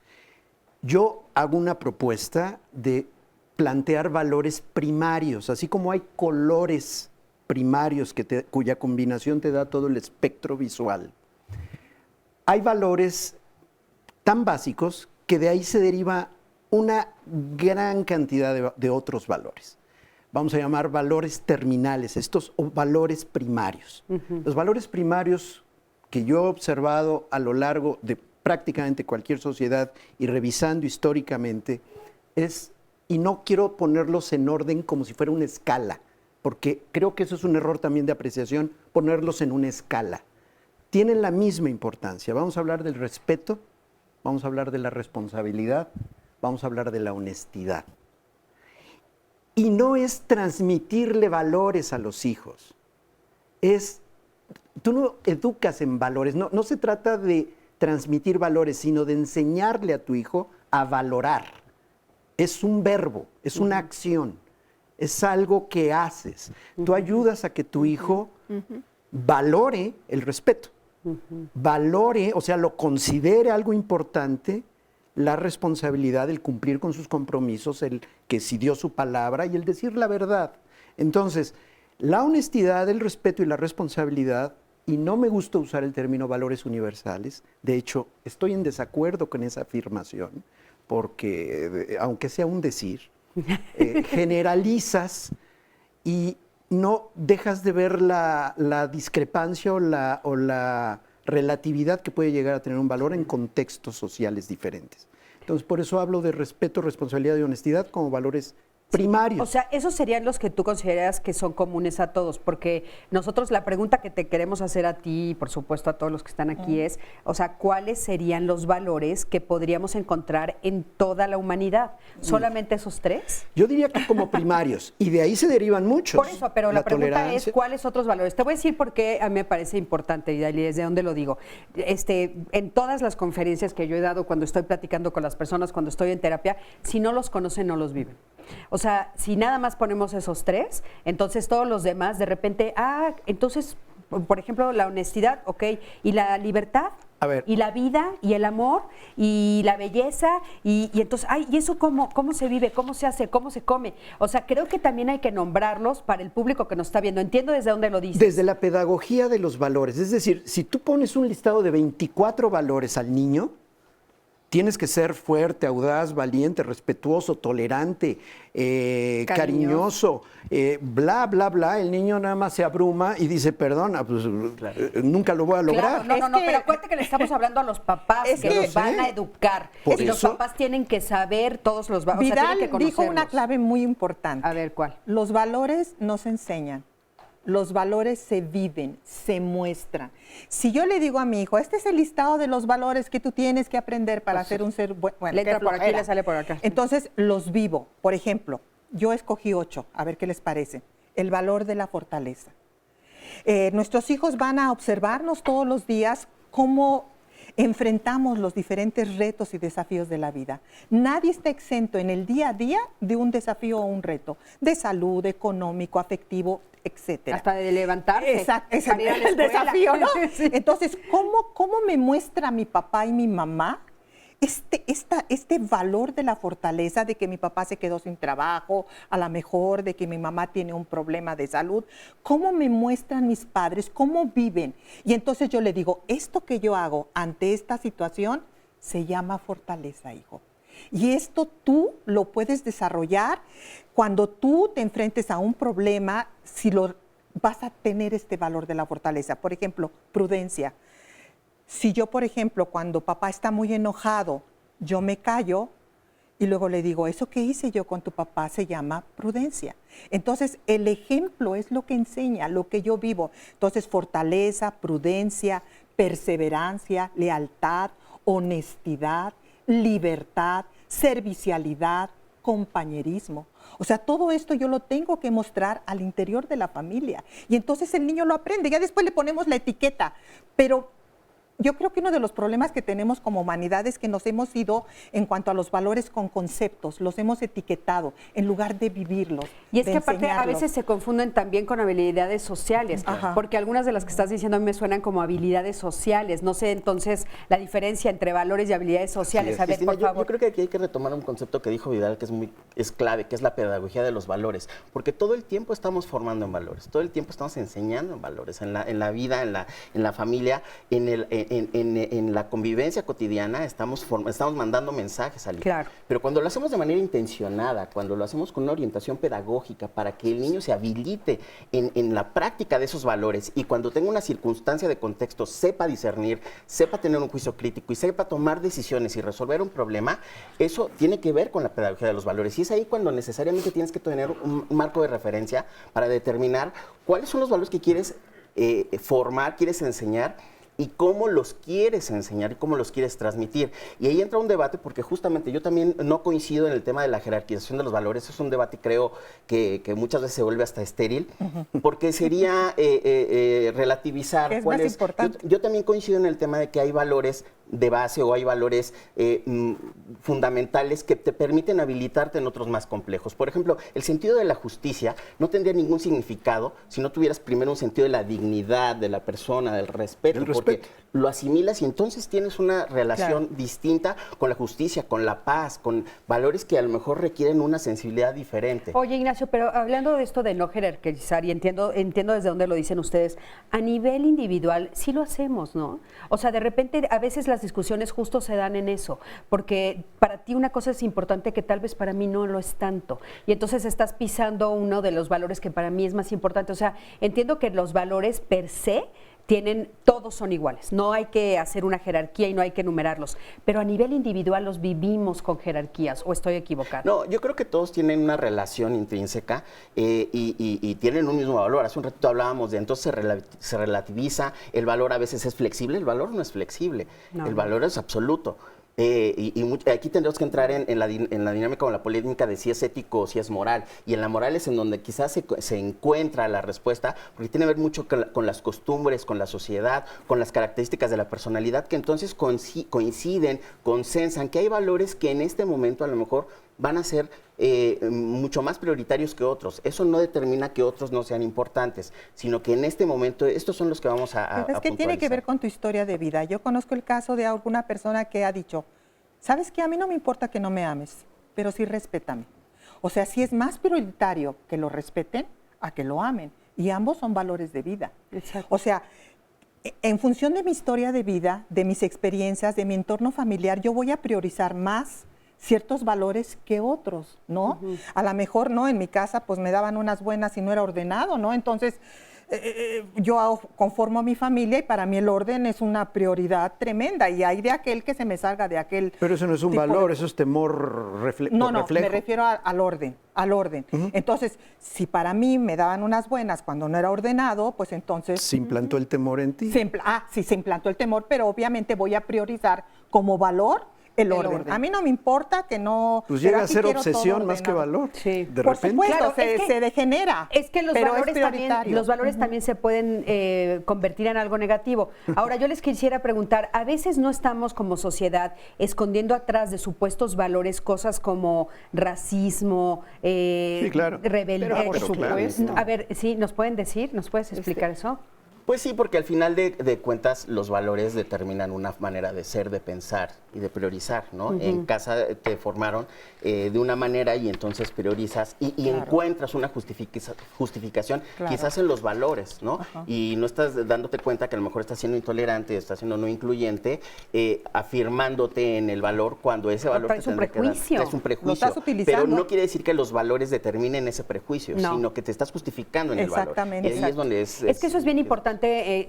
Yo hago una propuesta de plantear valores primarios, así como hay colores primarios cuya combinación te da todo el espectro visual. Hay valores tan básicos que de ahí se deriva una gran cantidad de otros valores. Vamos a llamar valores terminales, o valores primarios. Los valores primarios que yo he observado a lo largo de prácticamente cualquier sociedad y revisando históricamente y no quiero ponerlos en orden como si fuera una escala, porque creo que eso es un error también de apreciación, ponerlos en una escala. Tienen la misma importancia. Vamos a hablar del respeto, vamos a hablar de la responsabilidad, vamos a hablar de la honestidad. Y no es transmitirle valores a los hijos, tú no educas en valores, no se trata de transmitir valores, sino de enseñarle a tu hijo a valorar. Es un verbo, es una acción, es algo que haces. Tú ayudas a que tu hijo valore el respeto, valore, o sea, lo considere algo importante, la responsabilidad, el cumplir con sus compromisos, el que si dio su palabra y el decir la verdad. Entonces, la honestidad, el respeto y la responsabilidad, y no me gusta usar el término valores universales, de hecho, estoy en desacuerdo con esa afirmación, porque aunque sea un decir, generalizas y no dejas de ver la discrepancia o la relatividad que puede llegar a tener un valor en contextos sociales diferentes. Entonces, por eso hablo de respeto, responsabilidad y honestidad como valores primarios. O sea, esos serían los que tú consideras que son comunes a todos, porque nosotros la pregunta que te queremos hacer a ti y por supuesto a todos los que están aquí es, o sea, ¿cuáles serían los valores que podríamos encontrar en toda la humanidad? ¿Solamente esos tres? Yo diría que como primarios, y de ahí se derivan muchos. Por eso, pero la pregunta es, ¿cuáles otros valores? Te voy a decir por qué a mí me parece importante, y desde dónde lo digo. En todas las conferencias que yo he dado, cuando estoy platicando con las personas, cuando estoy en terapia, si no los conocen, no los viven. O sea, si nada más ponemos esos tres, entonces todos los demás de repente, entonces, por ejemplo, la honestidad, ok, y la libertad, y la vida, y el amor, y la belleza, y entonces, ¿y eso cómo se vive? ¿Cómo se hace? ¿Cómo se come? O sea, creo que también hay que nombrarlos para el público que nos está viendo. Entiendo desde dónde lo dices. Desde la pedagogía de los valores. Es decir, si tú pones un listado de 24 valores al niño, tienes que ser fuerte, audaz, valiente, respetuoso, tolerante, cariñoso, bla, bla, bla. El niño nada más se abruma y dice, perdona, pues nunca lo voy a lograr. Claro, no, pero acuérdate que le estamos hablando a los papás que los van a educar. Y los papás tienen que saber todos los valores. Vidal dijo una clave muy importante. A ver, ¿cuál? Los valores no se enseñan. Los valores se viven, se muestran. Si yo le digo a mi hijo, este es el listado de los valores que tú tienes que aprender para ser un ser bueno. Le entra por aquí, le sale por acá. Entonces, los vivo. Por ejemplo, yo escogí 8, a ver qué les parece. El valor de la fortaleza. Nuestros hijos van a observarnos todos los días cómo enfrentamos los diferentes retos y desafíos de la vida. Nadie está exento en el día a día de un desafío o un reto, de salud, económico, afectivo, etcétera. Hasta de levantarse. Exacto, es para ir a la el escuela. desafío, ¿no? Sí. Entonces, ¿cómo me muestra mi papá y mi mamá este valor de la fortaleza, de que mi papá se quedó sin trabajo, a lo mejor de que mi mamá tiene un problema de salud? ¿Cómo me muestran mis padres? ¿Cómo viven? Y entonces yo le digo, esto que yo hago ante esta situación se llama fortaleza, hijo. Y esto tú lo puedes desarrollar cuando tú te enfrentes a un problema, si lo vas a tener este valor de la fortaleza. Por ejemplo, prudencia. Si yo, por ejemplo, cuando papá está muy enojado, yo me callo y luego le digo, eso que hice yo con tu papá se llama prudencia. Entonces, el ejemplo es lo que enseña, lo que yo vivo. Entonces, fortaleza, prudencia, perseverancia, lealtad, honestidad, libertad, servicialidad, compañerismo. O sea, todo esto yo lo tengo que mostrar al interior de la familia. Y entonces el niño lo aprende. Ya después le ponemos la etiqueta. Pero yo creo que uno de los problemas que tenemos como humanidad es que nos hemos ido en cuanto a los valores con conceptos, los hemos etiquetado en lugar de vivirlos. Y es de que aparte a enseñarlos. veces se confunden también con habilidades sociales, Ajá. porque algunas de las que estás diciendo a mí me suenan como habilidades sociales. No sé entonces la diferencia entre valores y habilidades sociales. A ver, Cristina, por favor. yo creo que aquí hay que retomar un concepto que dijo Vidal que es clave, que es la pedagogía de los valores, porque todo el tiempo estamos formando en valores, todo el tiempo estamos enseñando en valores, en la vida, en la familia, en la convivencia cotidiana estamos mandando mensajes al hijo. Claro. Pero cuando lo hacemos de manera intencionada, cuando lo hacemos con una orientación pedagógica para que el niño se habilite en la práctica de esos valores y cuando tenga una circunstancia de contexto sepa discernir, sepa tener un juicio crítico y sepa tomar decisiones y resolver un problema, eso tiene que ver con la pedagogía de los valores. Y es ahí cuando necesariamente tienes que tener un marco de referencia para determinar cuáles son los valores que quieres formar, quieres enseñar y cómo los quieres enseñar y cómo los quieres transmitir. Y ahí entra un debate porque justamente yo también no coincido en el tema de la jerarquización de los valores. Es un debate creo que muchas veces se vuelve hasta estéril porque sería relativizar. ¿Qué es más importante? Yo también coincido en el tema de que hay valores de base o hay valores fundamentales que te permiten habilitarte en otros más complejos. Por ejemplo, el sentido de la justicia no tendría ningún significado si no tuvieras primero un sentido de la dignidad de la persona, del respeto, porque lo asimilas y entonces tienes una relación distinta con la justicia, con la paz, con valores que a lo mejor requieren una sensibilidad diferente. Oye, Ignacio, pero hablando de esto de no jerarquizar, y entiendo desde dónde lo dicen ustedes, a nivel individual sí lo hacemos, ¿no? O sea, de repente a veces las discusiones justo se dan en eso, porque para ti una cosa es importante que tal vez para mí no lo es tanto, y entonces estás pisando uno de los valores que para mí es más importante. O sea, entiendo que los valores per se todos son iguales, no hay que hacer una jerarquía y no hay que enumerarlos, pero a nivel individual los vivimos con jerarquías, ¿o estoy equivocada? No, yo creo que todos tienen una relación intrínseca y tienen un mismo valor. Hace un ratito hablábamos de entonces se relativiza, el valor a veces es flexible, el valor no es flexible, el valor es absoluto. Aquí tendremos que entrar en la dinámica o en la polémica de si es ético o si es moral. Y en la moral es en donde quizás se encuentra la respuesta, porque tiene que ver mucho con las costumbres, con la sociedad, con las características de la personalidad, que entonces coinciden, consensan que hay valores que en este momento a lo mejor van a ser mucho más prioritarios que otros. Eso no determina que otros no sean importantes, sino que en este momento estos son los que vamos a Pero es que tiene que ver con tu historia de vida. Yo conozco el caso de alguna persona que ha dicho, ¿sabes qué? A mí no me importa que no me ames, pero sí respétame. O sea, sí es más prioritario que lo respeten a que lo amen. Y ambos son valores de vida. Exacto. O sea, en función de mi historia de vida, de mis experiencias, de mi entorno familiar, yo voy a priorizar más ciertos valores que otros, ¿no? A lo mejor, ¿no? En mi casa, pues me daban unas buenas y no era ordenado, ¿no? Entonces, yo conformo a mi familia y para mí el orden es una prioridad tremenda y hay de aquel que se me salga de aquel. Pero eso no es un valor, eso es temor reflejo. No, me refiero al orden, Entonces, si para mí me daban unas buenas cuando no era ordenado, pues entonces... Se implantó el temor en ti. Sí, se implantó el temor, pero obviamente voy a priorizar como valor el orden. A mí no me importa que no... Pues pero llega a aquí ser quiero obsesión todo más que ordenado. valor. Sí. De Por repente. supuesto, Claro, se degenera. Es que los pero valores, es prioritario. los valores también se pueden convertir en algo negativo. Ahora, yo les quisiera preguntar, a veces no estamos como sociedad escondiendo atrás de supuestos valores cosas como racismo, Sí, claro. rebeldía. Pero, claro. A ver, sí, ¿nos pueden decir? ¿Nos puedes explicar eso? Pues sí, porque al final de cuentas los valores determinan una manera de ser, de pensar y de priorizar, ¿no? Ujú. En casa te formaron de una manera y entonces priorizas y Claro. encuentras una justificación Claro. quizás en los valores, ¿no? Ajá. Y no estás dándote cuenta que a lo mejor estás siendo intolerante, estás siendo no incluyente, afirmándote en el valor cuando ese valor traes te un tendría que dar. prejuicio. Traes un Lo prejuicio. estás utilizando. Pero no quiere decir que los valores determinen ese prejuicio, No. sino que te estás justificando en el valor. Exactamente. Y ahí es donde es que eso es bien importante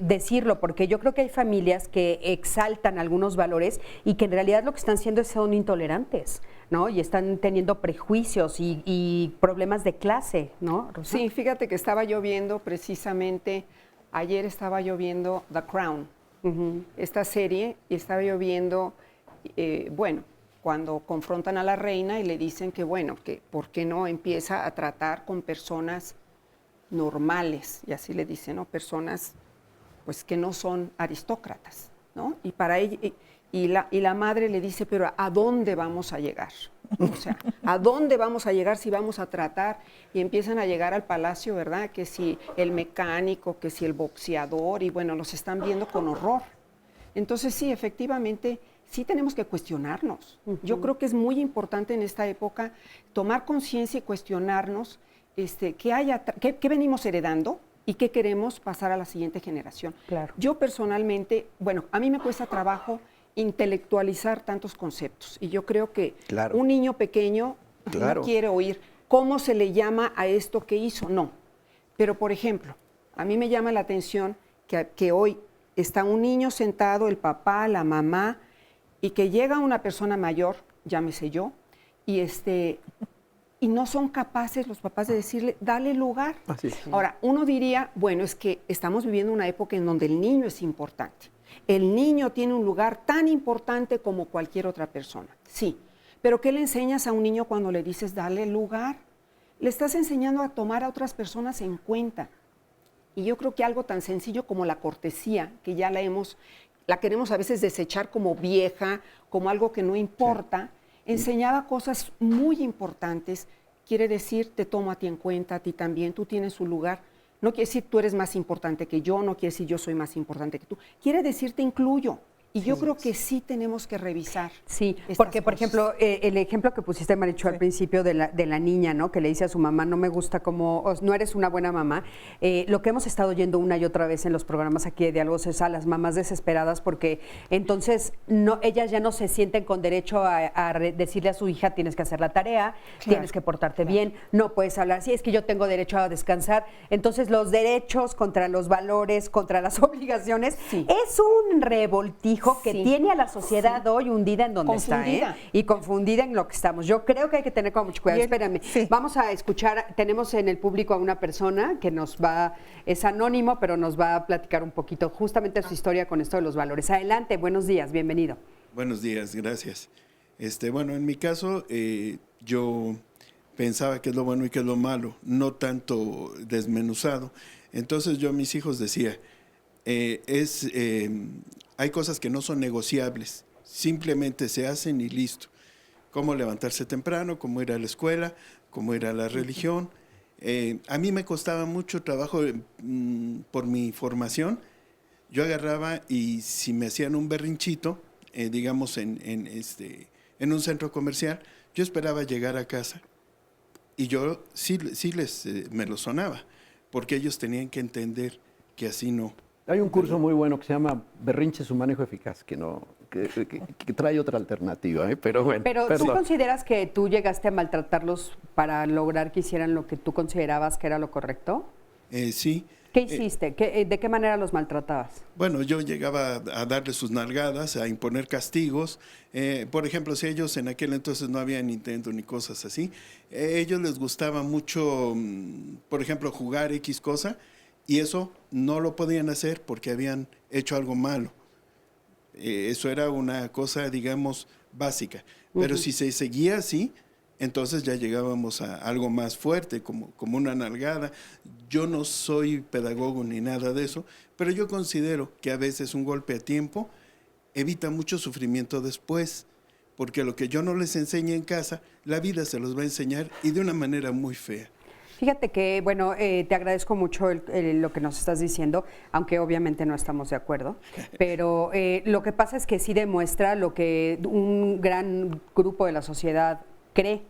decirlo, porque yo creo que hay familias que exaltan algunos valores y que en realidad lo que están haciendo son intolerantes, ¿no? Y están teniendo prejuicios y problemas de clase, ¿no, Rosa? Sí, fíjate que estaba yo viendo precisamente, ayer estaba yo viendo The Crown, esta serie, y estaba yo viendo, bueno, cuando confrontan a la reina y le dicen que, bueno, que por qué no empieza a tratar con personas normales, y así le dicen, ¿no? Personas pues que no son aristócratas, ¿no? Y para ella, y la madre le dice, pero ¿a dónde vamos a llegar? O sea, ¿a dónde vamos a llegar si vamos a tratar? Y empiezan a llegar al palacio, ¿verdad? Que si el mecánico, que si el boxeador, y bueno, los están viendo con horror. Entonces sí, efectivamente, sí tenemos que cuestionarnos. Yo creo que es muy importante en esta época tomar conciencia y cuestionarnos qué venimos heredando y qué queremos pasar a la siguiente generación. Claro. Yo personalmente, bueno, a mí me cuesta trabajo intelectualizar tantos conceptos y yo creo que un niño pequeño no quiere oír cómo se le llama a esto que hizo, no. Pero, por ejemplo, a mí me llama la atención que hoy está un niño sentado, el papá, la mamá, y que llega una persona mayor, llámese yo, y no son capaces los papás de decirle, dale lugar. Ahora, uno diría, bueno, es que estamos viviendo una época en donde el niño es importante. El niño tiene un lugar tan importante como cualquier otra persona, sí. Pero ¿qué le enseñas a un niño cuando le dices, dale lugar? Le estás enseñando a tomar a otras personas en cuenta. Y yo creo que algo tan sencillo como la cortesía, que ya la queremos a veces desechar como vieja, como algo que no importa, enseñaba cosas muy importantes. Quiere decir, te tomo a ti en cuenta, a ti también, tú tienes un lugar. No quiere decir tú eres más importante que yo, no quiere decir yo soy más importante que tú. Quiere decir te incluyo. Y yo creo que sí tenemos que revisar. Sí, porque, por ejemplo, el ejemplo que pusiste, Marichu, al principio de la niña, ¿no? Que le dice a su mamá, no me gusta no eres una buena mamá. Lo que hemos estado oyendo una y otra vez en los programas aquí de Diálogos es a las mamás desesperadas porque entonces ellas ya no se sienten con derecho a decirle a su hija, tienes que hacer la tarea, tienes que portarte bien, no puedes hablar así, es que yo tengo derecho a descansar. Entonces, los derechos contra los valores, contra las obligaciones, es un revoltijo que tiene a la sociedad hoy hundida en donde está, y confundida en lo que estamos. Yo creo que hay que tener como mucho cuidado. Espérame, vamos a escuchar, tenemos en el público a una persona que es anónimo, pero nos va a platicar un poquito justamente su historia con esto de los valores. Adelante, buenos días, bienvenido. Buenos días, gracias. Bueno, en mi caso, yo pensaba qué es lo bueno y qué es lo malo, no tanto desmenuzado. Entonces yo a mis hijos decía, hay cosas que no son negociables, simplemente se hacen y listo. Cómo levantarse temprano, cómo ir a la escuela, cómo ir a la religión. A mí me costaba mucho trabajo por mi formación. Yo agarraba y si me hacían un berrinchito, digamos en un centro comercial, yo esperaba llegar a casa y yo sí me lo sonaba, porque ellos tenían que entender que así no. Hay un curso muy bueno que se llama Berrinche, su manejo eficaz, que trae otra alternativa, pero bueno. Pero perdón. ¿tú consideras que tú llegaste a maltratarlos para lograr que hicieran lo que tú considerabas que era lo correcto? Sí. ¿Qué hiciste? ¿De qué manera los maltratabas? Bueno, yo llegaba a darles sus nalgadas, a imponer castigos. Por ejemplo, si ellos en aquel entonces no había Nintendo ni cosas así, ellos les gustaba mucho, por ejemplo, jugar X cosa, y eso no lo podían hacer porque habían hecho algo malo. Eso era una cosa, digamos, básica. Pero si se seguía así, entonces ya llegábamos a algo más fuerte, como una nalgada. Yo no soy pedagogo ni nada de eso, pero yo considero que a veces un golpe a tiempo evita mucho sufrimiento después, porque lo que yo no les enseñe en casa, la vida se los va a enseñar y de una manera muy fea. Fíjate que, bueno, te agradezco mucho lo que nos estás diciendo, aunque obviamente no estamos de acuerdo, pero lo que pasa es que sí demuestra lo que un gran grupo de la sociedad cree.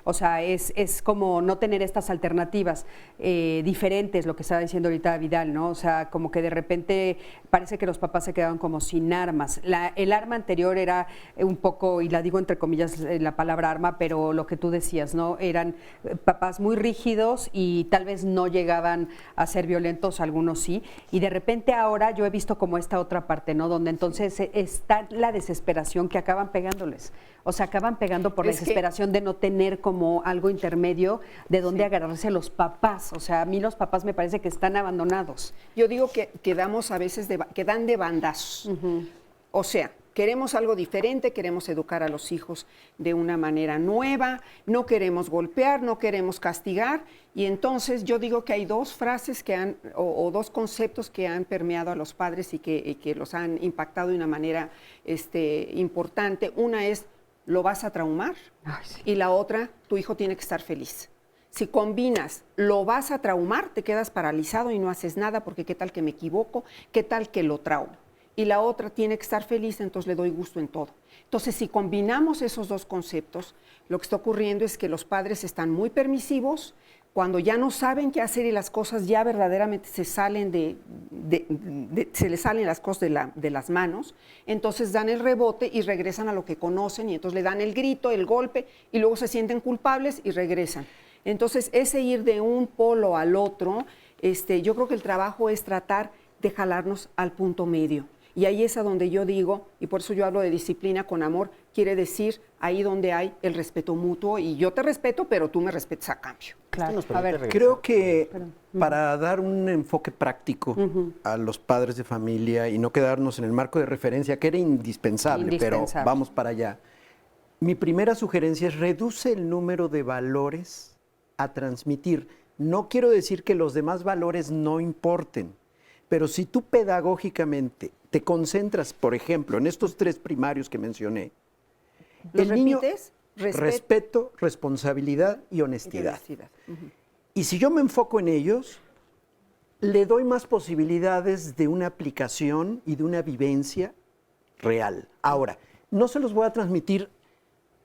O sea, es como no tener estas alternativas diferentes, lo que estaba diciendo ahorita Vidal, ¿no? O sea, como que de repente parece que los papás se quedaban como sin armas. El arma anterior era un poco, y la digo entre comillas la palabra arma, pero lo que tú decías, ¿no? Eran papás muy rígidos y tal vez no llegaban a ser violentos, algunos sí. Y de repente ahora yo he visto como esta otra parte, ¿no? Donde entonces está la desesperación que acaban pegándoles. O sea, acaban pegando por la desesperación de no tener como algo intermedio de donde agarrarse los papás. O sea, a mí los papás me parece que están abandonados. Yo digo que damos a veces, que dan de bandazos. O sea, queremos algo diferente, queremos educar a los hijos de una manera nueva, no queremos golpear, no queremos castigar. Y entonces yo digo que hay dos frases que o dos conceptos que han permeado a los padres y que los han impactado de una manera importante. Una es: lo vas a traumar. Ay, sí. Y la otra, tu hijo tiene que estar feliz. Si combinas, lo vas a traumar, te quedas paralizado y no haces nada porque qué tal que me equivoco, qué tal que lo traumo. Y la otra, tiene que estar feliz, entonces le doy gusto en todo. Entonces, si combinamos esos dos conceptos, lo que está ocurriendo es que los padres están muy permisivos. Cuando ya no saben qué hacer y las cosas ya verdaderamente se salen se les salen las cosas de las manos, entonces dan el rebote y regresan a lo que conocen y entonces le dan el grito, el golpe y luego se sienten culpables y regresan. Entonces ese ir de un polo al otro, yo creo que el trabajo es tratar de jalarnos al punto medio. Y ahí es a donde yo digo, y por eso yo hablo de disciplina con amor, quiere decir ahí donde hay el respeto mutuo y yo te respeto, pero tú me respetas a cambio. Claro. A ver, creo que para dar un enfoque práctico a los padres de familia y no quedarnos en el marco de referencia, que era indispensable, pero vamos para allá. Mi primera sugerencia es: reduce el número de valores a transmitir. No quiero decir que los demás valores no importen, pero si tú pedagógicamente te concentras, por ejemplo, en estos 3 primarios que mencioné, ¿los repites? Respeto, responsabilidad y honestidad. Y si yo me enfoco en ellos, le doy más posibilidades de una aplicación y de una vivencia real. Ahora, no se los voy a transmitir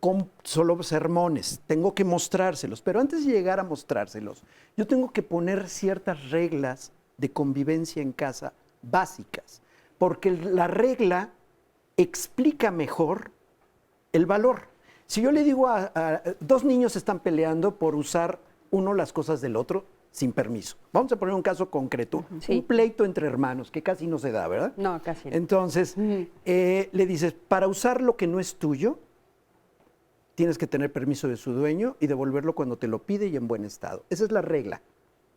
con solo sermones, tengo que mostrárselos, pero antes de llegar a mostrárselos, yo tengo que poner ciertas reglas de convivencia en casa básicas, porque la regla explica mejor el valor. Si yo le digo a 2 niños están peleando por usar uno las cosas del otro sin permiso. Vamos a poner un caso concreto, un pleito entre hermanos, que casi no se da, ¿verdad? No, casi no. Entonces, le dices, para usar lo que no es tuyo, tienes que tener permiso de su dueño y devolverlo cuando te lo pide y en buen estado. Esa es la regla.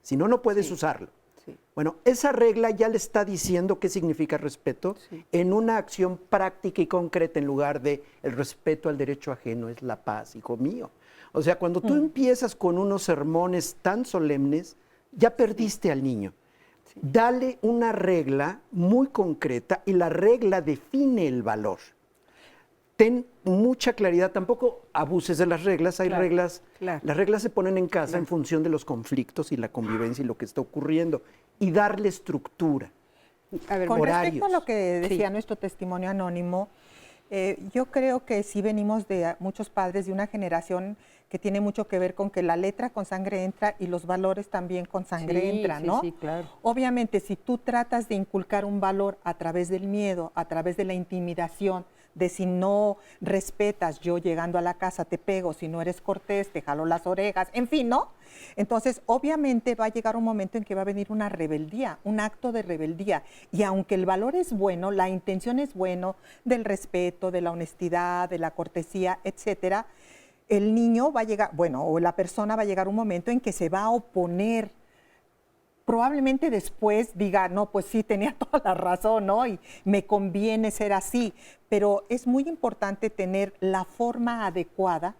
Si no, no puedes usarlo. Sí. Bueno, esa regla ya le está diciendo qué significa respeto en una acción práctica y concreta, en lugar de el respeto al derecho ajeno es la paz, hijo mío. O sea, cuando tú empiezas con unos sermones tan solemnes, ya perdiste al niño. Sí. Dale una regla muy concreta y la regla define el valor. Ten mucha claridad, tampoco abuses de las reglas, hay reglas, las reglas se ponen en casa en función de los conflictos y la convivencia y lo que está ocurriendo, y darle estructura. A ver, con respecto a lo que decía nuestro testimonio anónimo, yo creo que sí venimos de muchos padres de una generación que tiene mucho que ver con que la letra con sangre entra y los valores también con sangre entran, ¿no? Sí, claro. Obviamente, si tú tratas de inculcar un valor a través del miedo, a través de la intimidación, de si no respetas, yo llegando a la casa te pego, si no eres cortés, te jalo las orejas, en fin, ¿no? Entonces, obviamente va a llegar un momento en que va a venir una rebeldía, un acto de rebeldía. Y aunque el valor es bueno, la intención es bueno, del respeto, de la honestidad, de la cortesía, etcétera, el niño va a llegar, bueno, o la persona va a llegar un momento en que se va a oponer probablemente después diga, no, pues sí, tenía toda la razón, ¿no? Y me conviene ser así. Pero es muy importante tener la forma adecuada,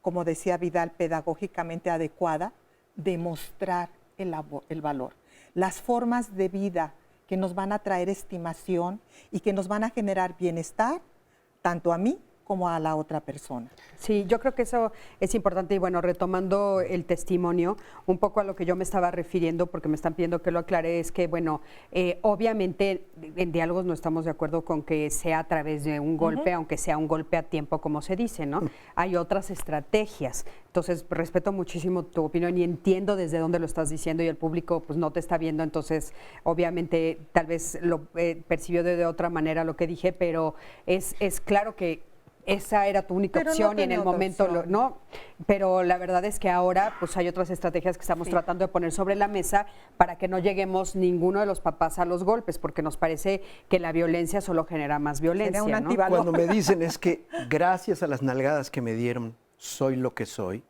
como decía Vidal, pedagógicamente adecuada, de mostrar el valor. Las formas de vida que nos van a traer estimación y que nos van a generar bienestar, tanto a mí como a la otra persona. Sí, yo creo que eso es importante y bueno, retomando el testimonio, un poco a lo que yo me estaba refiriendo, porque me están pidiendo que lo aclare, es que bueno, obviamente en diálogos no estamos de acuerdo con que sea a través de un golpe, aunque sea un golpe a tiempo, como se dice, ¿no? Hay otras estrategias. Entonces, respeto muchísimo tu opinión y entiendo desde dónde lo estás diciendo y el público pues no te está viendo, entonces obviamente tal vez lo percibió de otra manera lo que dije, pero es claro que esa era tu única opción y en el momento no, pero la verdad es que ahora pues hay otras estrategias que estamos tratando de poner sobre la mesa para que no lleguemos ninguno de los papás a los golpes, porque nos parece que la violencia solo genera más violencia, ¿no? Cuando me dicen es que gracias a las nalgadas que me dieron soy lo que soy,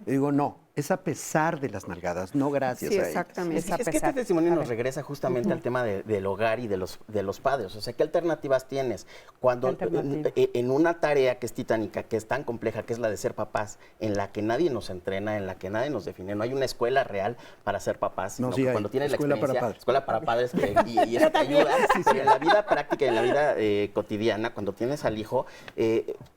digo no, es a pesar de las nalgadas, no gracias a ellas. Exactamente. Es que este testimonio nos regresa justamente al tema del hogar y de los padres. O sea, ¿qué alternativas tienes? Cuando en una tarea que es titánica, que es tan compleja, que es la de ser papás, en la que nadie nos entrena, en la que nadie nos define, no hay una escuela real para ser papás, no, sí cuando tienes la experiencia, escuela para padres, y eso te ayuda. Pero en la vida práctica, en la vida cotidiana, cuando tienes al hijo,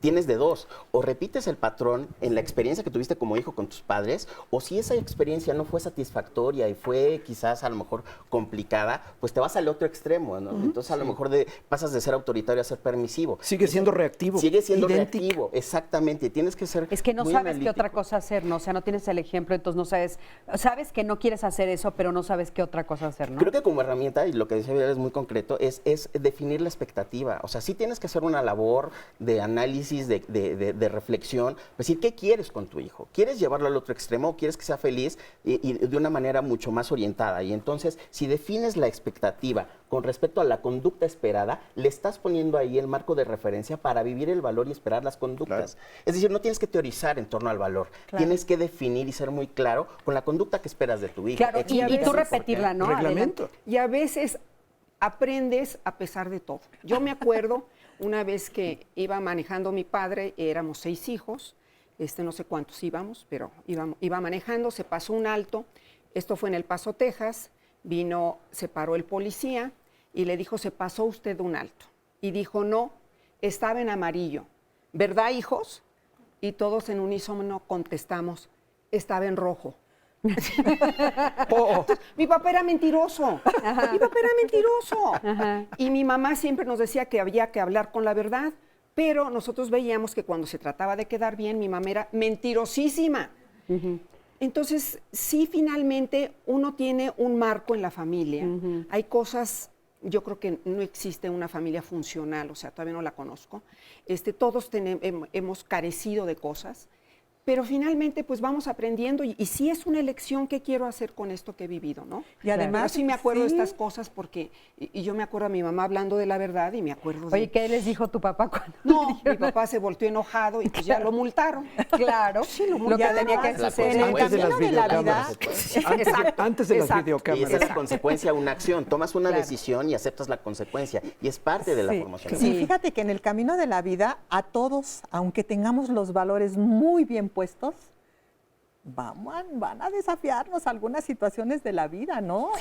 tienes de dos. O repites el patrón en la experiencia que tuviste como hijo con tus padres, o si esa experiencia no fue satisfactoria y fue quizás a lo mejor complicada, pues te vas al otro extremo, ¿no? Entonces a lo mejor pasas de ser autoritario a ser permisivo. Sigue siendo reactivo. Sigue siendo reactivo, exactamente. Tienes que ser Es que no muy sabes analítico. qué otra cosa hacer, ¿no? O sea, no tienes el ejemplo, entonces no sabes que no quieres hacer eso, pero no sabes qué otra cosa hacer, ¿no? Creo que como herramienta, y lo que decía Vidal es muy concreto, es definir la expectativa. O sea, sí tienes que hacer una labor de análisis, de reflexión, decir, ¿qué quieres con tu hijo? ¿Quieres llevarlo al otro extremo? ¿Quieres que sea feliz y de una manera mucho más orientada? Y entonces, si defines la expectativa con respecto a la conducta esperada, le estás poniendo ahí el marco de referencia para vivir el valor y esperar las conductas. Claro. Es decir, no tienes que teorizar en torno al valor, tienes que definir y ser muy claro con la conducta que esperas de tu hijo. Claro, y tú repetirla, ¿no? Reglamento. Y a veces aprendes a pesar de todo. Yo me acuerdo una vez que iba manejando mi padre, éramos 6 hijos, no sé cuántos íbamos, pero iba manejando, se pasó un alto, esto fue en El Paso, Texas, se paró el policía y le dijo, ¿se pasó usted un alto? Y dijo, no, estaba en amarillo. ¿Verdad, hijos? Y todos en unísono contestamos, estaba en rojo. Mi papá era mentiroso. Ajá. Mi papá era mentiroso. Ajá. Y mi mamá siempre nos decía que había que hablar con la verdad. Pero nosotros veíamos que cuando se trataba de quedar bien, mi mamá era mentirosísima. Entonces, sí, finalmente, uno tiene un marco en la familia. Hay cosas, yo creo que no existe una familia funcional, o sea, todavía no la conozco. Todos hemos carecido de cosas, pero finalmente, pues vamos aprendiendo y sí es una elección que quiero hacer con esto que he vivido, ¿no? Y además, pero sí me acuerdo de estas cosas porque, y yo me acuerdo a mi mamá hablando de la verdad y me acuerdo Oye, ¿qué les dijo tu papá cuando? No, mi papá se volteó enojado y pues ya lo multaron. Claro, sí, lo que tenía que hacer. En el camino de la vida. Antes de las videocámaras. Y esa es la consecuencia, una acción. Tomas una decisión y aceptas la consecuencia. Y es parte de la formación. Sí, fíjate que en el camino de la vida, a todos, aunque tengamos los valores muy bien puestos, van a desafiarnos algunas situaciones de la vida, ¿no?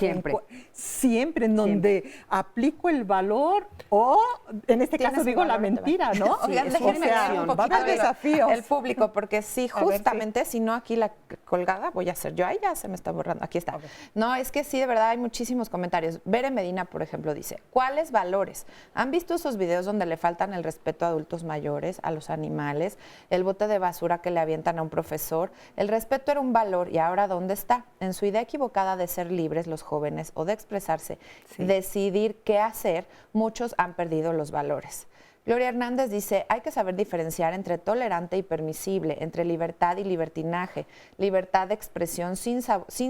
Siempre, en donde aplico el valor o, en este caso, digo la mentira, ¿no? Oigan, déjenme leer un poquito el público, porque sí, justamente, si no aquí la colgada, voy a hacer yo. Ahí ya se me está borrando, aquí está. No, es que sí, de verdad, hay muchísimos comentarios. Bere Medina, por ejemplo, dice, ¿cuáles valores? ¿Han visto esos videos donde le faltan el respeto a adultos mayores, a los animales, el bote de basura que le avientan a un profesor? El respeto era un valor y ahora ¿dónde está? En su idea equivocada de ser libres los jóvenes o de expresarse, decidir qué hacer, muchos han perdido los valores. Gloria Hernández dice, hay que saber diferenciar entre tolerante y permisible, entre libertad y libertinaje, libertad de expresión sin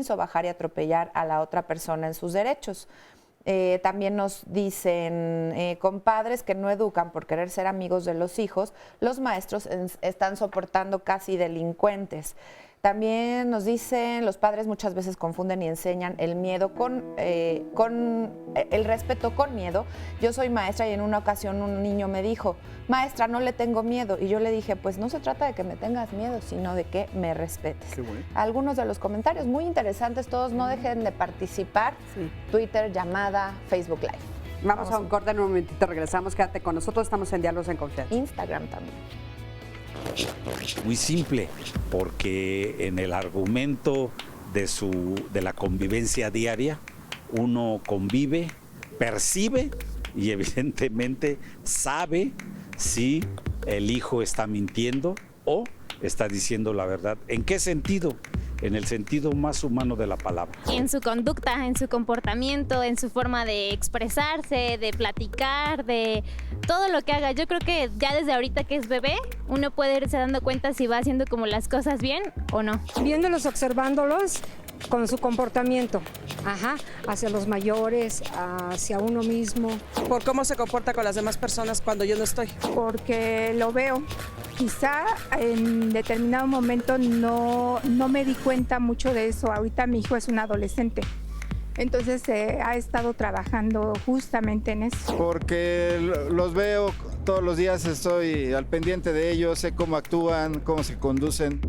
sobajar y atropellar a la otra persona en sus derechos. También nos dicen, con padres que no educan por querer ser amigos de los hijos, los maestros están soportando casi delincuentes. También nos dicen, los padres muchas veces confunden y enseñan el miedo el respeto con miedo. Yo soy maestra y en una ocasión un niño me dijo, maestra, no le tengo miedo. Y yo le dije, pues no se trata de que me tengas miedo, sino de que me respetes. Qué bueno. Algunos de los comentarios muy interesantes, todos no dejen de participar. Sí. Twitter, llamada, Facebook Live. Vamos a un corte, en un momentito regresamos, quédate con nosotros, estamos en Diálogos en Confianza. Instagram también. Muy simple, porque en el argumento de la convivencia diaria, uno convive, percibe y evidentemente sabe si el hijo está mintiendo o está diciendo la verdad. ¿En qué sentido? En el sentido más humano de la palabra. En su conducta, en su comportamiento, en su forma de expresarse, de platicar, de todo lo que haga. Yo creo que ya desde ahorita que es bebé, uno puede irse dando cuenta si va haciendo como las cosas bien o no. Viéndolos, observándolos con su comportamiento, hacia los mayores, hacia uno mismo. Por cómo se comporta con las demás personas cuando yo no estoy. Porque lo veo. Quizá en determinado momento no me di cuenta mucho de eso. Ahorita mi hijo es un adolescente. Entonces ha estado trabajando justamente en eso. Porque los veo todos los días, estoy al pendiente de ellos, sé cómo actúan, cómo se conducen.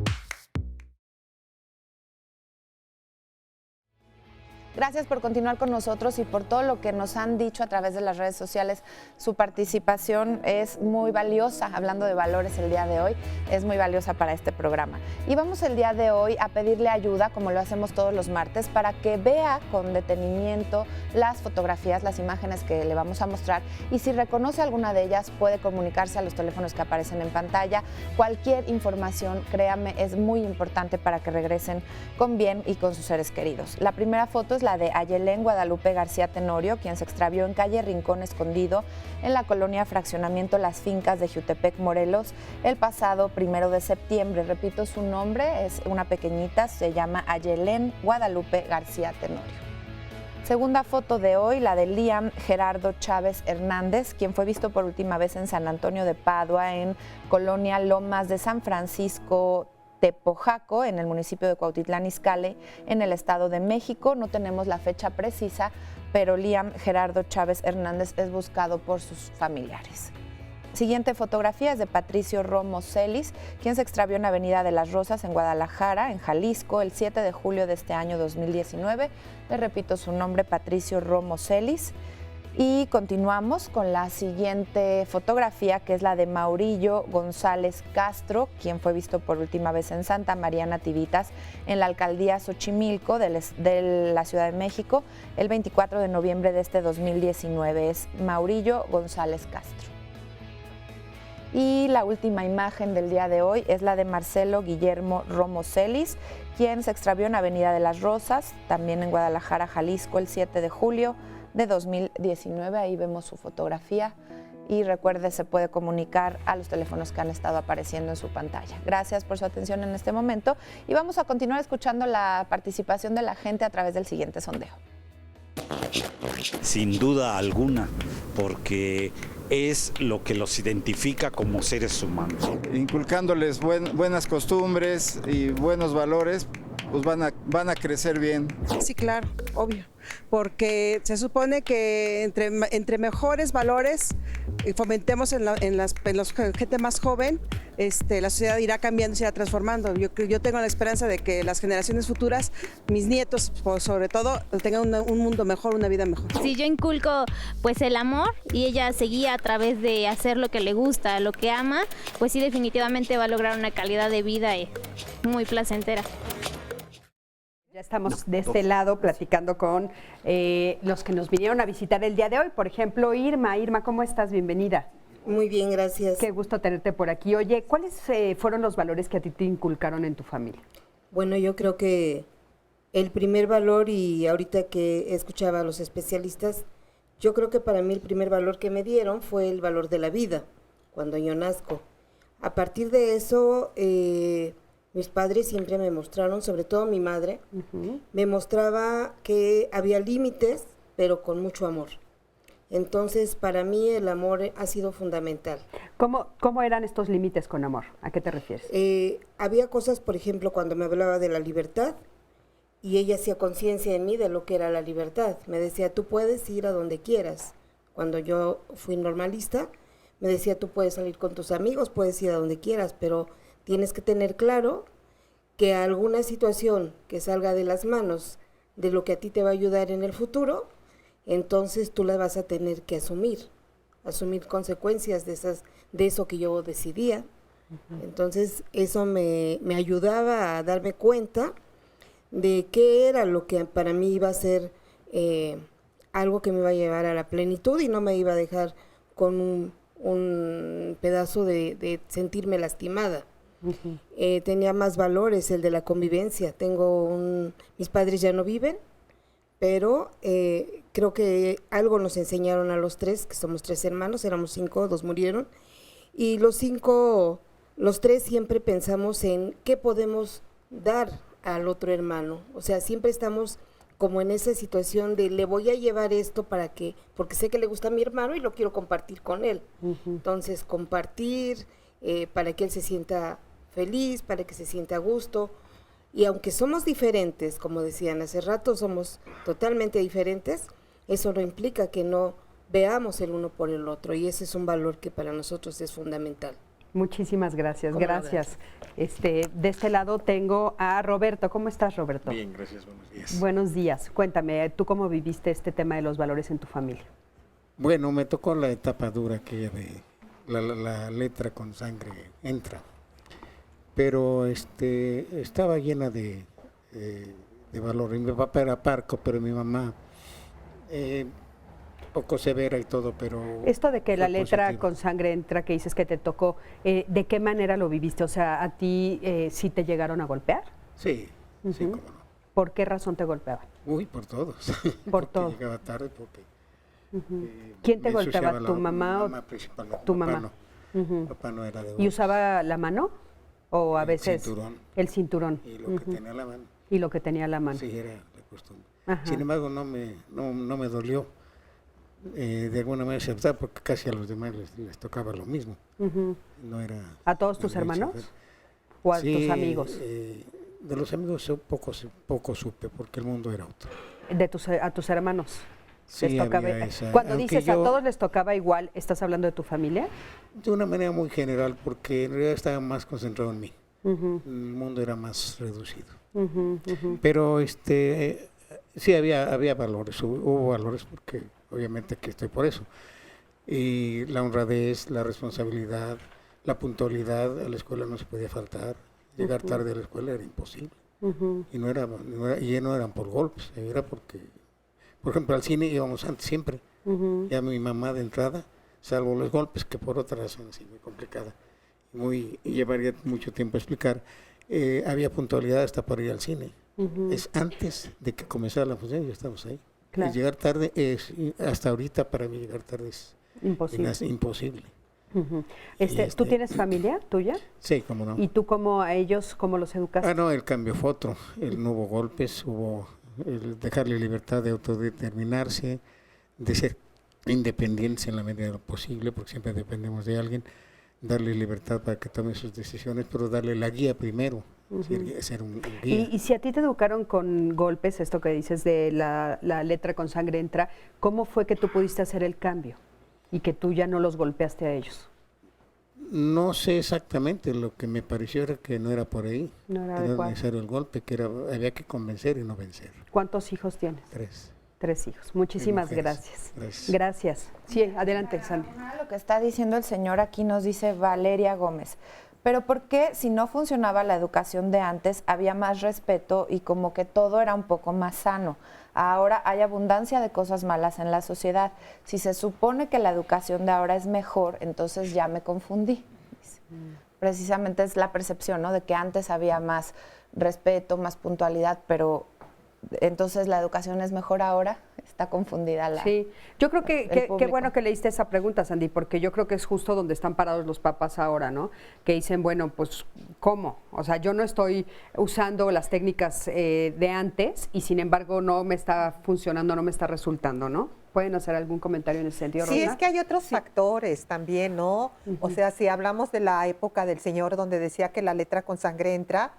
Gracias por continuar con nosotros y por todo lo que nos han dicho a través de las redes sociales. Su participación es muy valiosa, hablando de valores el día de hoy, es muy valiosa para este programa. Y vamos el día de hoy a pedirle ayuda, como lo hacemos todos los martes, para que vea con detenimiento las fotografías, las imágenes que le vamos a mostrar, y si reconoce alguna de ellas puede comunicarse a los teléfonos que aparecen en pantalla. Cualquier información, créame, es muy importante para que regresen con bien y con sus seres queridos. La primera foto es la de Ayelén Guadalupe García Tenorio, quien se extravió en calle Rincón Escondido, en la colonia Fraccionamiento Las Fincas de Jutepec, Morelos, el pasado 1 de septiembre. Repito su nombre, es una pequeñita, se llama Ayelén Guadalupe García Tenorio. Segunda foto de hoy, la de Liam Gerardo Chávez Hernández, quien fue visto por última vez en San Antonio de Padua, en colonia Lomas de San Francisco, Tepojaco, en el municipio de Cuautitlán Izcalli, en el Estado de México. No tenemos la fecha precisa, pero Liam Gerardo Chávez Hernández es buscado por sus familiares. Siguiente fotografía es de Patricio Romo Celis, quien se extravió en Avenida de las Rosas, en Guadalajara, en Jalisco, el 7 de julio de este año 2019. Le repito su nombre, Patricio Romo Celis. Y continuamos con la siguiente fotografía, que es la de Maurillo González Castro, quien fue visto por última vez en Santa María Nativitas, en la alcaldía Xochimilco de la Ciudad de México, el 24 de noviembre de este 2019. Es Maurillo González Castro. Y la última imagen del día de hoy es la de Marcelo Guillermo Romo Celis, quien se extravió en Avenida de las Rosas, también en Guadalajara, Jalisco, el 7 de julio de 2019. Ahí vemos su fotografía y recuerde, se puede comunicar a los teléfonos que han estado apareciendo en su pantalla. Gracias por su atención en este momento y vamos a continuar escuchando la participación de la gente a través del siguiente sondeo. Sin duda alguna, porque es lo que los identifica como seres humanos. Inculcándoles buenas costumbres y buenos valores, pues van a crecer bien. Sí, claro, obvio, porque se supone que entre mejores valores fomentemos en la gente más joven, la sociedad irá cambiando, se irá transformando. Yo tengo la esperanza de que las generaciones futuras, mis nietos sobre todo, tengan un mundo mejor, una vida mejor. Si yo inculco pues el amor y ella seguía a través de hacer lo que le gusta, lo que ama, pues sí, definitivamente va a lograr una calidad de vida muy placentera. Ya estamos de este lado platicando con los que nos vinieron a visitar el día de hoy. Por ejemplo, Irma. Irma, ¿cómo estás? Bienvenida. Muy bien, gracias. Qué gusto tenerte por aquí. Oye, ¿cuáles fueron los valores que a ti te inculcaron en tu familia? Bueno, yo creo que el primer valor, y ahorita que escuchaba a los especialistas, yo creo que para mí el primer valor que me dieron fue el valor de la vida, cuando yo nazco. A partir de eso, mis padres siempre me mostraron, sobre todo mi madre, me mostraba que había límites, pero con mucho amor. Entonces, para mí el amor ha sido fundamental. ¿Cómo eran estos límites con amor? ¿A qué te refieres? Había cosas, por ejemplo, cuando me hablaba de la libertad, y ella hacía conciencia en mí de lo que era la libertad. Me decía, tú puedes ir a donde quieras. Cuando yo fui normalista, me decía, tú puedes salir con tus amigos, puedes ir a donde quieras, pero tienes que tener claro que alguna situación que salga de las manos de lo que a ti te va a ayudar en el futuro, entonces tú la vas a tener que asumir consecuencias de eso que yo decidía. Entonces eso me ayudaba a darme cuenta de qué era lo que para mí iba a ser algo que me iba a llevar a la plenitud y no me iba a dejar con un pedazo de sentirme lastimada. Tenía más valores, el de la convivencia. Mis padres ya no viven, pero creo que algo nos enseñaron a los tres, que somos 3 hermanos, éramos 5, 2 murieron, y los 3 siempre pensamos en qué podemos dar al otro hermano. O sea, siempre estamos como en esa situación de le voy a llevar esto porque sé que le gusta a mi hermano y lo quiero compartir con él. Entonces, compartir para que él se sienta feliz, para que se sienta a gusto. Y aunque somos diferentes, como decían hace rato, somos totalmente diferentes, eso no implica que no veamos el uno por el otro, y ese es un valor que para nosotros es fundamental. Muchísimas gracias, gracias. De este lado tengo a Roberto. ¿Cómo estás, Roberto? Bien, gracias, buenos días. Buenos días. Cuéntame, ¿tú cómo viviste este tema de los valores en tu familia? Bueno, me tocó la etapa dura aquella de la letra con sangre entra, pero estaba llena de valor. Mi papá era parco, pero mi mamá poco severa y todo, pero... Esto de que la letra positivo. con sangre entra, que dices que te tocó, ¿de qué manera lo viviste? O sea, ¿a ti sí te llegaron a golpear? Sí, sí, cómo no. ¿Por qué razón te golpeaban? Uy, por todos. Por todo. Llegaba tarde porque... ¿Quién te me golpeaba? ensuciaba ¿Tu la mamá o principalmente. tu Papá mamá? no. Papá no era de ¿Y usaba la mano? ¿O a veces? Cinturón. El cinturón. Y lo que tenía en la mano. Y lo que tenía en la mano. Sí, era la costumbre. Ajá. Sin embargo, no me dolió. De alguna manera aceptar, porque casi a los demás les tocaba lo mismo. No era... ¿A todos tus hermanos? ¿O a tus amigos? De los amigos poco supe, porque el mundo era otro. ¿A tus hermanos? Sí, les tocaba, había esa, cuando dices a todos les tocaba igual, ¿estás hablando de tu familia? De una manera muy general, porque en realidad estaba más concentrado en mí. El mundo era más reducido. Pero sí había valores, hubo valores, porque obviamente aquí estoy por eso. Y la honradez, la responsabilidad, la puntualidad, a la escuela no se podía faltar. Llegar tarde a la escuela era imposible. Y no eran por golpes, era porque... Por ejemplo, al cine íbamos antes siempre. Ya mi mamá de entrada, salvo los golpes, que por otra razón así muy complicada, y llevaría mucho tiempo explicar, había puntualidad hasta para ir al cine. Es antes de que comenzara la función, ya estamos ahí. Claro. Llegar tarde hasta ahorita para mí llegar tarde es imposible. ¿Tú tienes familia tuya? Sí, cómo no. ¿Y tú a ellos cómo los educaste? No, el cambio fue otro. No hubo golpes, hubo el dejarle libertad de autodeterminarse, de ser independientes en la medida de lo posible, porque siempre dependemos de alguien, darle libertad para que tome sus decisiones, pero darle la guía primero, ser un guía. Y si a ti te educaron con golpes, esto que dices de la letra con sangre entra, ¿cómo fue que tú pudiste hacer el cambio y que tú ya no los golpeaste a ellos? No sé exactamente, lo que me pareció era que no era por ahí, no era necesario el golpe, que había que convencer y no vencer. ¿Cuántos hijos tienes? 3. 3 hijos. Muchísimas gracias. Gracias. Sí, adelante, Sandy. Lo que está diciendo el señor aquí nos dice Valeria Gómez. Pero ¿por qué si no funcionaba la educación de antes había más respeto y como que todo era un poco más sano? Ahora hay abundancia de cosas malas en la sociedad. Si se supone que la educación de ahora es mejor, entonces ya me confundí. Precisamente es la percepción, ¿no? De que antes había más respeto, más puntualidad, pero entonces la educación es mejor ahora. Está confundida la... Sí, yo creo que qué bueno que leíste esa pregunta, Sandy, porque yo creo que es justo donde están parados los papás ahora, ¿no? Que dicen, bueno, pues, ¿cómo? O sea, yo no estoy usando las técnicas de antes y sin embargo no me está funcionando, no me está resultando, ¿no? ¿Pueden hacer algún comentario en ese sentido, Sí, Rosa? es que hay otros factores también, ¿no? O sea, si hablamos de la época del Señor donde decía que la letra con sangre entra,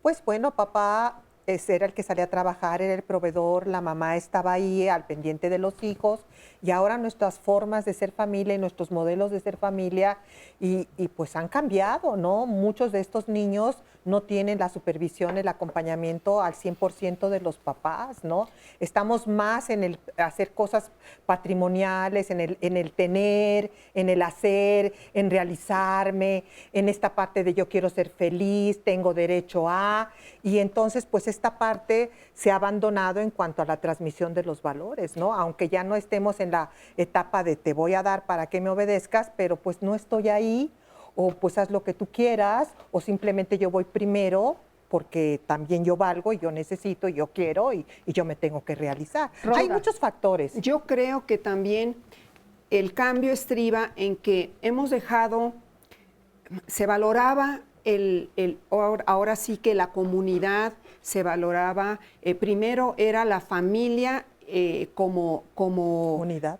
pues bueno, papá era el que salía a trabajar, era el proveedor, la mamá estaba ahí al pendiente de los hijos, y ahora nuestras formas de ser familia y nuestros modelos de ser familia y pues han cambiado, ¿no? Muchos de estos niños no tienen la supervisión, el acompañamiento al 100% de los papás, ¿no? Estamos más en el hacer cosas patrimoniales, en el tener, en el hacer, en realizarme, en esta parte de yo quiero ser feliz, tengo derecho a, y entonces pues esta parte se ha abandonado en cuanto a la transmisión de los valores, ¿no? Aunque ya no estemos en la etapa de te voy a dar para que me obedezcas, pero pues no estoy ahí, o pues haz lo que tú quieras, o simplemente yo voy primero porque también yo valgo y yo necesito y yo quiero y yo me tengo que realizar. Rosa, hay muchos factores. Yo creo que también el cambio estriba en que hemos dejado, se valoraba ahora sí que la comunidad, se valoraba, primero era la familia como unidad,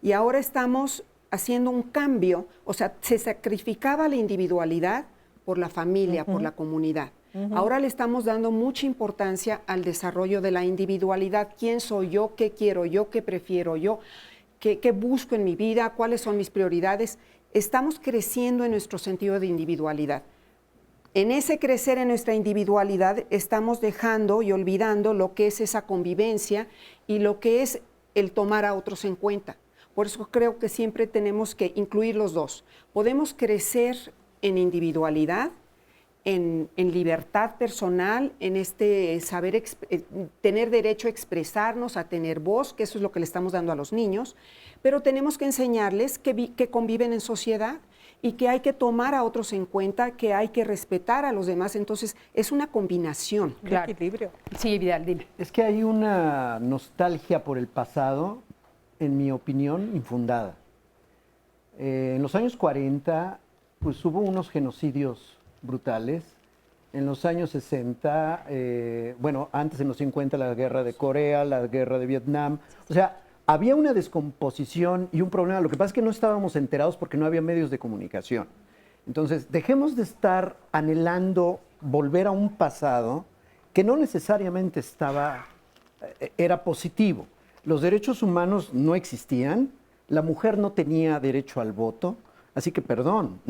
y ahora estamos haciendo un cambio, o sea, se sacrificaba la individualidad por la familia, por la comunidad. Ahora le estamos dando mucha importancia al desarrollo de la individualidad. ¿Quién soy yo? ¿Qué quiero yo? ¿Qué prefiero yo? ¿Qué busco en mi vida? ¿Cuáles son mis prioridades? Estamos creciendo en nuestro sentido de individualidad. En ese crecer en nuestra individualidad estamos dejando y olvidando lo que es esa convivencia y lo que es el tomar a otros en cuenta. Por eso creo que siempre tenemos que incluir los dos. Podemos crecer en individualidad, en libertad personal, en este saber tener derecho a expresarnos, a tener voz, que eso es lo que le estamos dando a los niños, pero tenemos que enseñarles que conviven en sociedad y que hay que tomar a otros en cuenta, que hay que respetar a los demás. Entonces, es una combinación. Claro. Equilibrio. Sí, Vidal, dime. Es que hay una nostalgia por el pasado, en mi opinión, infundada. En los años 40, pues hubo unos genocidios brutales. En los años 60, bueno, antes en los 50 la guerra de Corea, la guerra de Vietnam. O sea, había una descomposición y un problema. Lo que pasa es que no estábamos enterados porque no había medios de comunicación. Entonces, dejemos de estar anhelando volver a un pasado que no necesariamente era positivo. Los derechos humanos no existían, la mujer no tenía derecho al voto, así que perdón,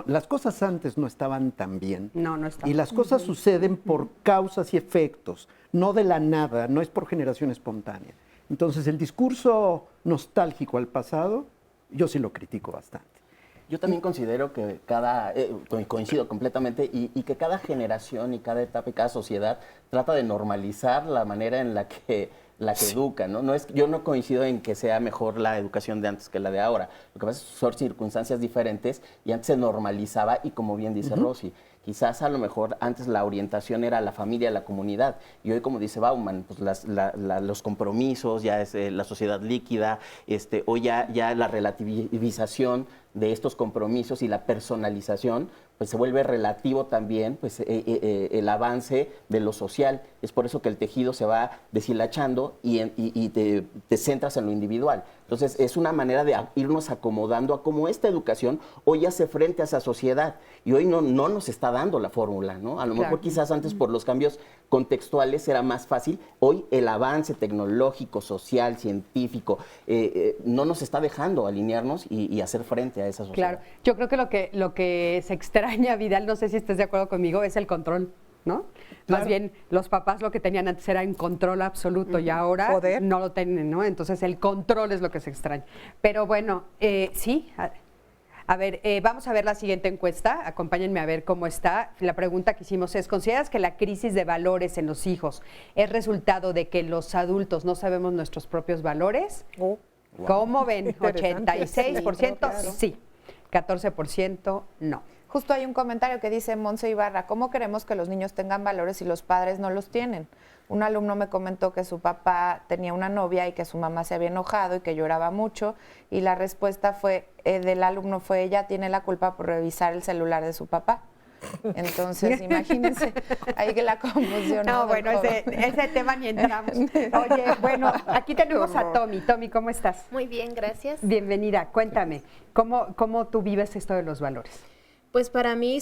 las cosas antes no estaban tan bien. No estaban. Y las cosas suceden por causas y efectos, no de la nada, no es por generación espontánea. Entonces el discurso nostálgico al pasado, yo sí lo critico bastante. Yo también considero que coincido completamente, y que cada generación y cada etapa y cada sociedad trata de normalizar la manera en la que educa, ¿no? Yo no coincido en que sea mejor la educación de antes que la de ahora. Lo que pasa es que son circunstancias diferentes y antes se normalizaba y, como bien dice Rosy, quizás a lo mejor antes la orientación era la familia, la comunidad, y hoy, como dice Bauman, pues los compromisos, ya es la sociedad líquida, hoy ya la relativización de estos compromisos y la personalización, pues se vuelve relativo también pues, el avance de lo social. Es por eso que el tejido se va deshilachando y te centras en lo individual. Entonces, es una manera de irnos acomodando a cómo esta educación hoy hace frente a esa sociedad. Y hoy no nos está dando la fórmula, ¿no? A lo mejor quizás antes por los cambios contextuales era más fácil. Hoy el avance tecnológico, social, científico, no nos está dejando alinearnos y hacer frente a esa sociedad. Claro, yo creo que lo que se extraña, Vidal, no sé si estás de acuerdo conmigo, es el control, ¿no? Claro. Más bien, los papás lo que tenían antes era un control absoluto y ahora no lo tienen, ¿no? Entonces el control es lo que se extraña. Pero bueno, sí. A ver, vamos a ver la siguiente encuesta. Acompáñenme a ver cómo está. La pregunta que hicimos es, ¿consideras que la crisis de valores en los hijos es resultado de que los adultos no sabemos nuestros propios valores? Wow. ¿Cómo ven? 86% sí, 14% no. Justo hay un comentario que dice Monse Ibarra, ¿cómo queremos que los niños tengan valores si los padres no los tienen? Un alumno me comentó que su papá tenía una novia y que su mamá se había enojado y que lloraba mucho, y la respuesta del alumno fue, ella tiene la culpa por revisar el celular de su papá. Entonces, imagínense, ahí que la confusión. No, bueno, ese tema ni entramos. Oye, bueno, aquí tenemos a Tommy. Tommy, ¿cómo estás? Muy bien, gracias. Bienvenida. Cuéntame, ¿cómo tú vives esto de los valores? Pues para mí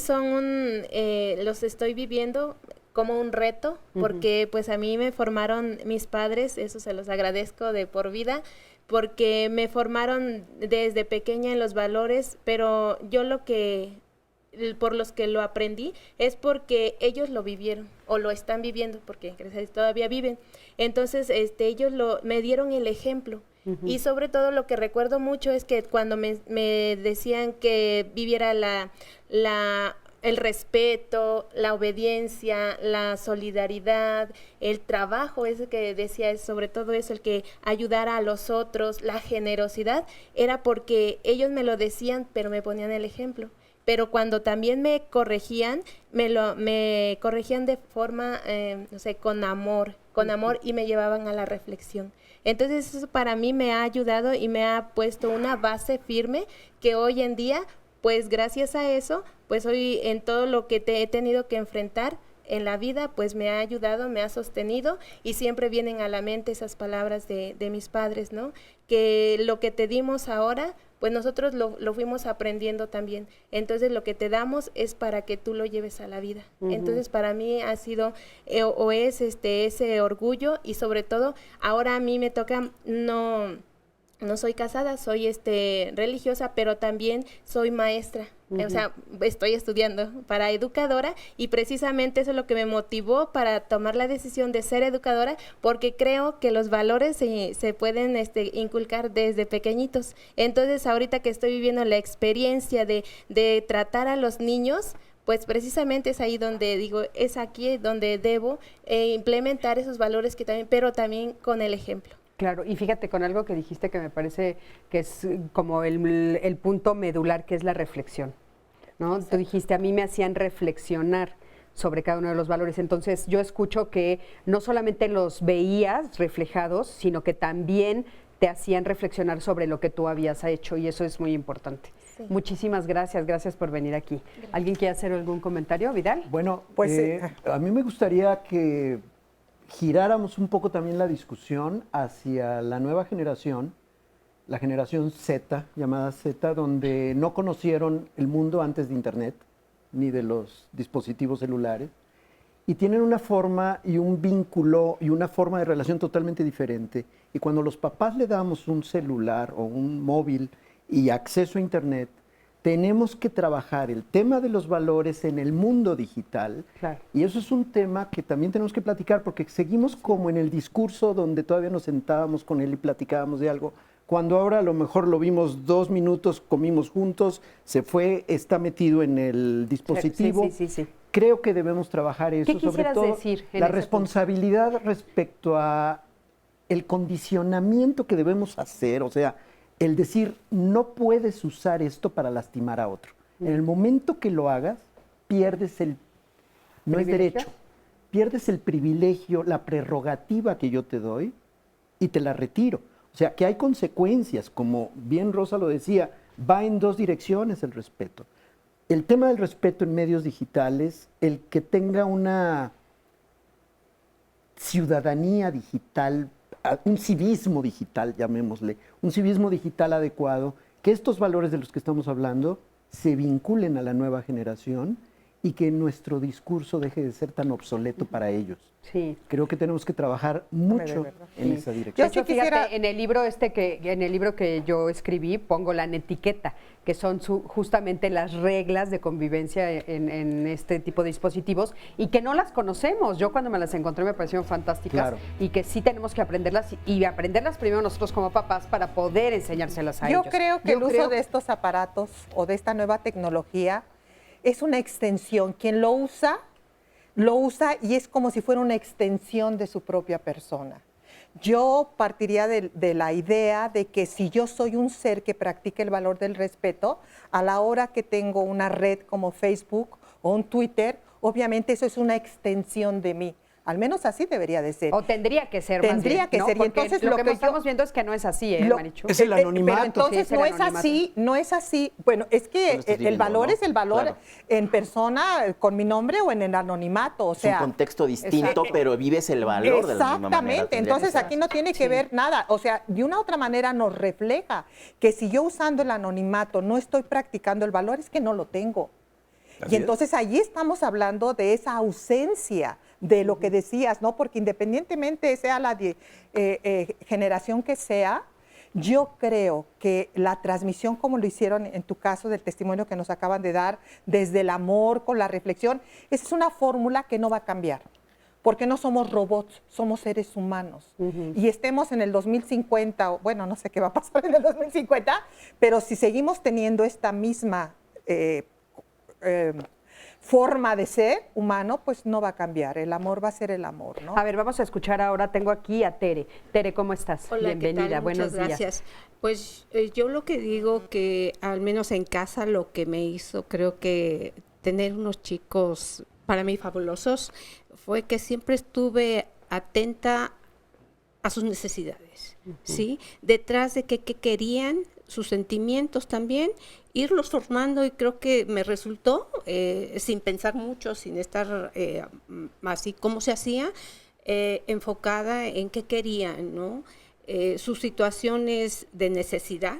los estoy viviendo como un reto, porque pues a mí me formaron mis padres, eso se los agradezco de por vida, porque me formaron desde pequeña en los valores, pero yo por los que lo aprendí es porque ellos lo vivieron o lo están viviendo, porque gracias a Dios todavía viven. Entonces, ellos me dieron el ejemplo. Y sobre todo lo que recuerdo mucho es que cuando me decían que viviera el respeto, la obediencia, la solidaridad, el trabajo, ese que decía, sobre todo eso, el que ayudara a los otros, la generosidad, era porque ellos me lo decían, pero me ponían el ejemplo. Pero cuando también me corregían, me corregían de forma, no sé, con amor y me llevaban a la reflexión. Entonces eso para mí me ha ayudado y me ha puesto una base firme que hoy en día, pues gracias a eso, pues hoy en todo lo que he tenido que enfrentar en la vida, pues me ha ayudado, me ha sostenido y siempre vienen a la mente esas palabras de mis padres, ¿no? Que lo que te dimos ahora, pues nosotros lo fuimos aprendiendo también. Entonces lo que te damos es para que tú lo lleves a la vida. Entonces para mí ha sido o es ese orgullo y sobre todo ahora a mí me toca, no soy casada, soy religiosa, pero también soy maestra. O sea, estoy estudiando para educadora y precisamente eso es lo que me motivó para tomar la decisión de ser educadora, porque creo que los valores se pueden inculcar desde pequeñiñitos. Entonces, ahorita que estoy viviendo la experiencia de tratar a los niños, pues precisamente es ahí donde digo, es aquí donde debo implementar esos valores pero también con el ejemplo. Claro, y fíjate con algo que dijiste que me parece que es como el punto medular, que es la reflexión, ¿no? Exacto. Tú dijiste, a mí me hacían reflexionar sobre cada uno de los valores. Entonces, yo escucho que no solamente los veías reflejados, sino que también te hacían reflexionar sobre lo que tú habías hecho, y eso es muy importante. Sí. Muchísimas gracias por venir aquí. Gracias. ¿Alguien quiere hacer algún comentario, Vidal? Bueno, pues a mí me gustaría que giráramos un poco también la discusión hacia la nueva generación, la generación Z, llamada Z, donde no conocieron el mundo antes de Internet, ni de los dispositivos celulares, y tienen una forma y un vínculo y una forma de relación totalmente diferente. Y cuando los papás le damos un celular o un móvil y acceso a Internet, tenemos que trabajar el tema de los valores en el mundo digital. Claro. Y eso es un tema que también tenemos que platicar, porque seguimos como en el discurso donde todavía nos sentábamos con él y platicábamos de algo, cuando ahora a lo mejor lo vimos 2 minutos, comimos juntos, se fue, está metido en el dispositivo. Sí. Creo que debemos trabajar eso, ¿Qué sobre todo decir la responsabilidad punto? Respecto a el condicionamiento que debemos hacer, o sea, el decir, no puedes usar esto para lastimar a otro. En el momento que lo hagas, pierdes no es derecho, pierdes el privilegio, la prerrogativa que yo te doy y te la retiro. O sea, que hay consecuencias, como bien Rosa lo decía, va en 2 direcciones el respeto. El tema del respeto en medios digitales, el que tenga una ciudadanía digital, un civismo digital, llamémosle, un civismo digital adecuado, que estos valores de los que estamos hablando se vinculen a la nueva generación y que nuestro discurso deje de ser tan obsoleto para ellos. Sí. Creo que tenemos que trabajar mucho en esa dirección. Yo sí quisiera, en el libro que yo escribí, pongo la etiqueta, que son justamente las reglas de convivencia en este tipo de dispositivos y que no las conocemos. Yo cuando me las encontré me parecieron fantásticas, y que sí tenemos que aprenderlas y aprenderlas primero nosotros como papás para poder enseñárselas a ellos. Yo creo que el uso de estos aparatos o de esta nueva tecnología es una extensión. Quien lo usa y es como si fuera una extensión de su propia persona. Yo partiría de la idea de que si yo soy un ser que practica el valor del respeto, a la hora que tengo una red como Facebook o un Twitter, obviamente eso es una extensión de mí. Al menos así debería de ser. O tendría que ser Tendría más bien, que ¿no? ser. Y Porque entonces lo que yo- estamos viendo es que no es así, Marichu. Es el anonimato. Pero entonces Sí, es el no es anonimato. así, no es así. Bueno, es que Lo estás el viviendo, valor ¿no? es el valor Claro. en persona, con mi nombre o en el anonimato. O Es sea, un contexto distinto, pero vives el valor de la misma manera. exactamente. tendría que Entonces ser. aquí no tiene que ver nada. O sea, de una u otra manera nos refleja que si yo usando el anonimato no estoy practicando el valor, es que no lo tengo. Así Y entonces allí estamos hablando de esa ausencia de lo que decías, ¿no? Porque independientemente sea la generación que sea, yo creo que la transmisión, como lo hicieron en tu caso del testimonio que nos acaban de dar, desde el amor, con la reflexión, esa es una fórmula que no va a cambiar. Porque no somos robots, somos seres humanos. Y estemos en el 2050, o bueno, no sé qué va a pasar en el 2050, pero si seguimos teniendo esta misma forma de ser humano, pues no va a cambiar. El amor va a ser el amor, ¿no? A ver, vamos a escuchar ahora, tengo aquí a Tere. Tere, ¿cómo estás? Hola, Bienvenida, ¿qué tal? buenos Muchas días. gracias. Pues yo lo que digo que al menos en casa lo que me hizo, creo que tener unos chicos para mí fabulosos, fue que siempre estuve atenta a sus necesidades, ¿sí? Detrás de qué querían, sus sentimientos también, irlos formando, y creo que me resultó, sin pensar mucho, sin estar así como se hacía, enfocada en qué querían, ¿no? Sus situaciones de necesidad,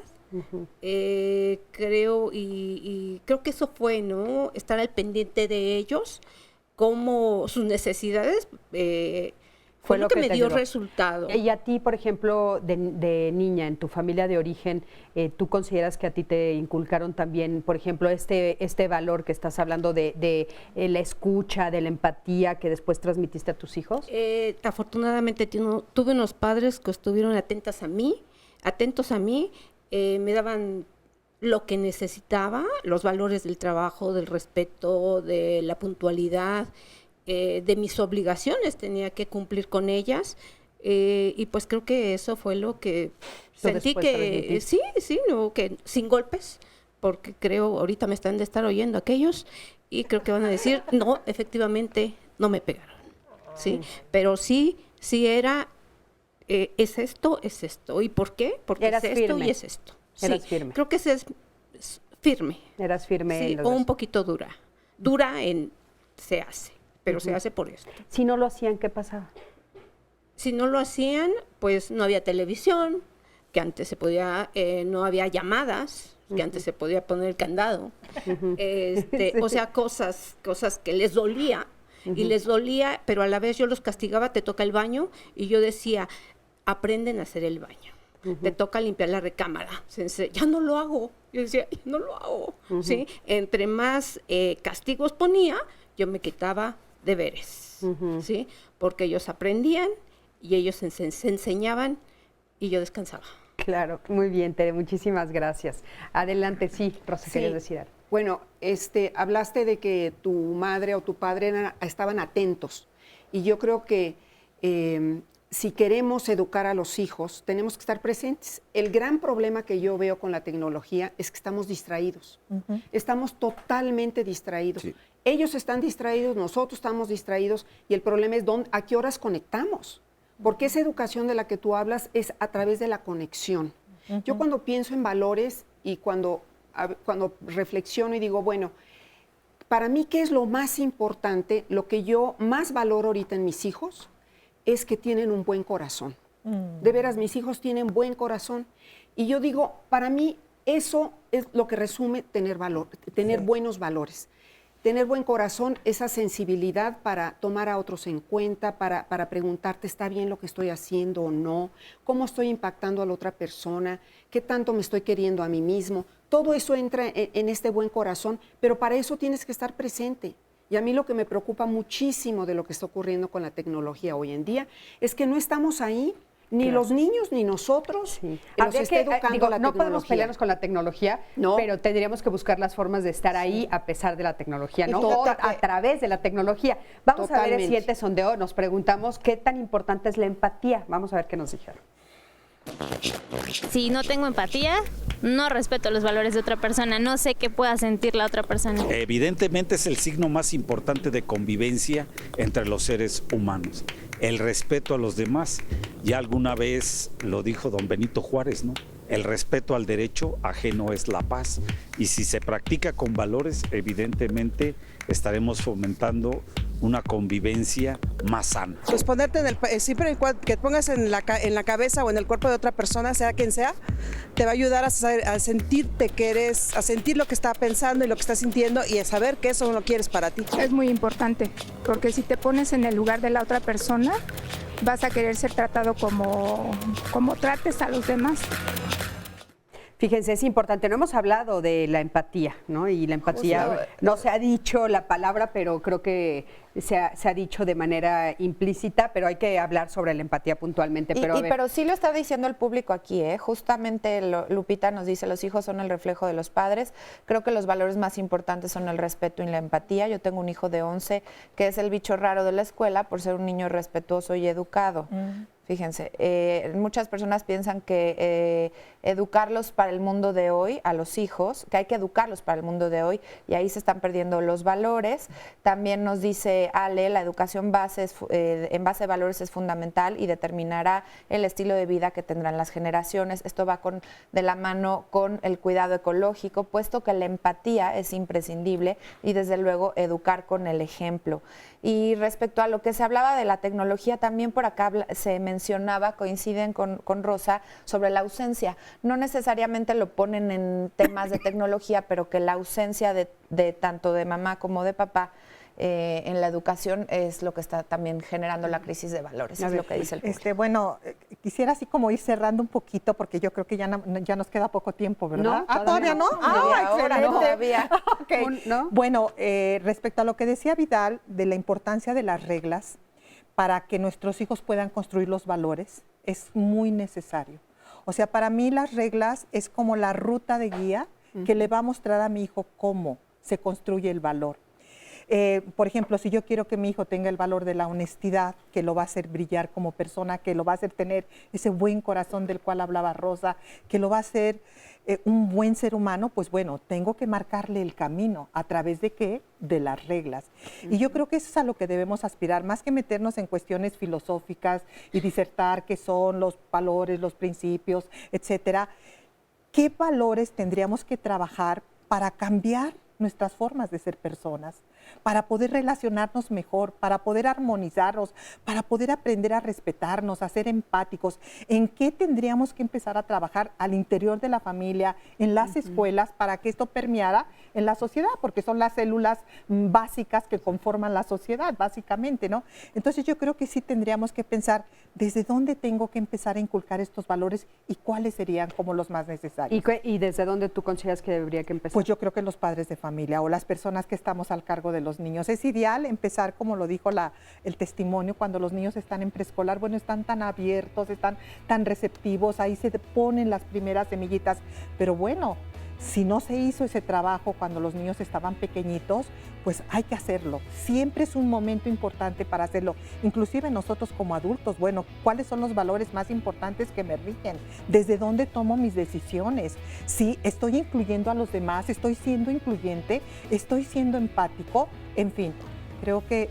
creo, y creo que eso fue, ¿no? Estar al pendiente de ellos, como sus necesidades, fue lo que me te dio ayudó. resultado. Y a ti, por ejemplo, de niña, en tu familia de origen, ¿tú consideras que a ti te inculcaron también, por ejemplo, este valor que estás hablando de la escucha, de la empatía que después transmitiste a tus hijos? Afortunadamente tuve unos padres que estuvieron atentos a mí, me daban lo que necesitaba, los valores del trabajo, del respeto, de la puntualidad, de mis obligaciones, tenía que cumplir con ellas, y pues creo que eso fue lo que sentí que, no, que sin golpes, porque creo, ahorita me están de estar oyendo aquellos, y creo que van a decir, no, efectivamente, no me pegaron, ¿sí? Pero sí era, es esto, ¿y por qué? Porque Eras es esto firme. y es esto. Eras Sí, firme. creo que es firme. Eras firme. Sí, en los o dos. un poquito dura. Dura en se hace, pero se hace por esto. Si no lo hacían, ¿qué pasaba? Si no lo hacían, pues no había televisión, que antes se podía, no había llamadas, que antes se podía poner el candado. O sea, cosas que les dolía, y les dolía, pero a la vez yo los castigaba, te toca el baño, y yo decía, aprenden a hacer el baño. Te toca limpiar la recámara. Ya no lo hago. Yo decía, no lo hago. ¿Sí? Entre más castigos ponía, yo me quitaba deberes. ¿Sí? Porque ellos aprendían y ellos se enseñaban y yo descansaba. Claro, muy bien, Tere, muchísimas gracias. Adelante, sí, Rosa, Sí. querías decir algo. Bueno, hablaste de que tu madre o tu padre estaban atentos, y yo creo que si queremos educar a los hijos, tenemos que estar presentes. El gran problema que yo veo con la tecnología es que estamos distraídos. Estamos totalmente distraídos. Sí. Ellos están distraídos, nosotros estamos distraídos, y el problema es a qué horas conectamos. Porque esa educación de la que tú hablas es a través de la conexión. Yo cuando pienso en valores y cuando reflexiono y digo, bueno, para mí, ¿qué es lo más importante? Lo que yo más valoro ahorita en mis hijos es que tienen un buen corazón. De veras, mis hijos tienen buen corazón. Y yo digo, para mí, eso es lo que resume tener valor, tener buenos valores. Tener buen corazón, esa sensibilidad para tomar a otros en cuenta, para preguntarte, ¿está bien lo que estoy haciendo o no? ¿Cómo estoy impactando a la otra persona? ¿Qué tanto me estoy queriendo a mí mismo? Todo eso entra en este buen corazón, pero para eso tienes que estar presente. Y a mí lo que me preocupa muchísimo de lo que está ocurriendo con la tecnología hoy en día es que no estamos ahí, ni Claro. los niños ni nosotros, que los Habría esté que, educando digo, la no podemos tecnología. pelearnos con la tecnología, pero tendríamos que buscar las formas de estar ahí a pesar de la tecnología, Y ¿no? tota- O a través de la tecnología. Vamos a ver el Totalmente. siguiente sondeo, nos preguntamos qué tan importante es la empatía. Vamos a ver qué nos dijeron. Si no tengo empatía, no respeto los valores de otra persona, no sé qué pueda sentir la otra persona. Evidentemente es el signo más importante de convivencia entre los seres humanos, el respeto a los demás. Ya alguna vez lo dijo don Benito Juárez, ¿no? El respeto al derecho ajeno es la paz. Y si se practica con valores, evidentemente estaremos fomentando una convivencia más sana. Pues ponerte siempre que pongas en la cabeza o en el cuerpo de otra persona, sea quien sea, te va a ayudar a sentirte que eres, a sentir lo que está pensando y lo que está sintiendo y a saber que eso no quieres para ti. Es muy importante, porque si te pones en el lugar de la otra persona, vas a querer ser tratado como trates a los demás. Fíjense, es importante, no hemos hablado de la empatía, ¿no? Y la empatía, no se ha dicho la palabra, pero creo que se ha dicho de manera implícita, pero hay que hablar sobre la empatía puntualmente. Pero sí lo está diciendo el público aquí, ¿eh? Justamente Lupita nos dice, los hijos son el reflejo de los padres. Creo que los valores más importantes son el respeto y la empatía. Yo tengo un hijo de 11 que es el bicho raro de la escuela por ser un niño respetuoso y educado. Fíjense, muchas personas piensan que educarlos para el mundo de hoy, a los hijos, que hay que educarlos para el mundo de hoy, y ahí se están perdiendo los valores. También nos dice Ale, la educación en base a valores es fundamental y determinará el estilo de vida que tendrán las generaciones. Esto va de la mano con el cuidado ecológico, puesto que la empatía es imprescindible y desde luego educar con el ejemplo. Y respecto a lo que se hablaba de la tecnología, también por acá se mencionaba, coinciden con Rosa, sobre la ausencia. No necesariamente lo ponen en temas de tecnología, pero que la ausencia de tanto de mamá como de papá en la educación es lo que está también generando la crisis de valores, es lo que dice el público. Bueno, quisiera así como ir cerrando un poquito, porque yo creo que ya nos queda poco tiempo, ¿verdad? No, ¿todavía no? Excelente. Todavía. Okay. ¿No? Bueno, respecto a lo que decía Vidal de la importancia de las reglas para que nuestros hijos puedan construir los valores, es muy necesario. O sea, para mí las reglas es como la ruta de guía que le va a mostrar a mi hijo cómo se construye el valor. Por ejemplo, si yo quiero que mi hijo tenga el valor de la honestidad, que lo va a hacer brillar como persona, que lo va a hacer tener ese buen corazón del cual hablaba Rosa, que lo va a hacer un buen ser humano, pues bueno, tengo que marcarle el camino. ¿A través de qué? De las reglas. Y yo creo que eso es a lo que debemos aspirar, más que meternos en cuestiones filosóficas y disertar qué son los valores, los principios, etcétera. ¿Qué valores tendríamos que trabajar para cambiar nuestras formas de ser personas, para poder relacionarnos mejor, para poder armonizarnos, para poder aprender a respetarnos, a ser empáticos? ¿En qué tendríamos que empezar a trabajar al interior de la familia, en las escuelas, para que esto permeara en la sociedad? Porque son las células básicas que conforman la sociedad, básicamente, ¿no? Entonces yo creo que sí tendríamos que pensar desde dónde tengo que empezar a inculcar estos valores y cuáles serían como los más necesarios. ¿Y desde dónde tú consideras que debería que empezar? Pues yo creo que los padres de familia o las personas que estamos al cargo de los niños. Es ideal empezar, como lo dijo el testimonio, cuando los niños están en preescolar, bueno, están tan abiertos, están tan receptivos, ahí se ponen las primeras semillitas, pero bueno, si no se hizo ese trabajo cuando los niños estaban pequeñitos, pues hay que hacerlo. Siempre es un momento importante para hacerlo. Inclusive nosotros como adultos, bueno, ¿cuáles son los valores más importantes que me rigen? ¿Desde dónde tomo mis decisiones? Si estoy incluyendo a los demás, estoy siendo incluyente, estoy siendo empático, en fin, creo que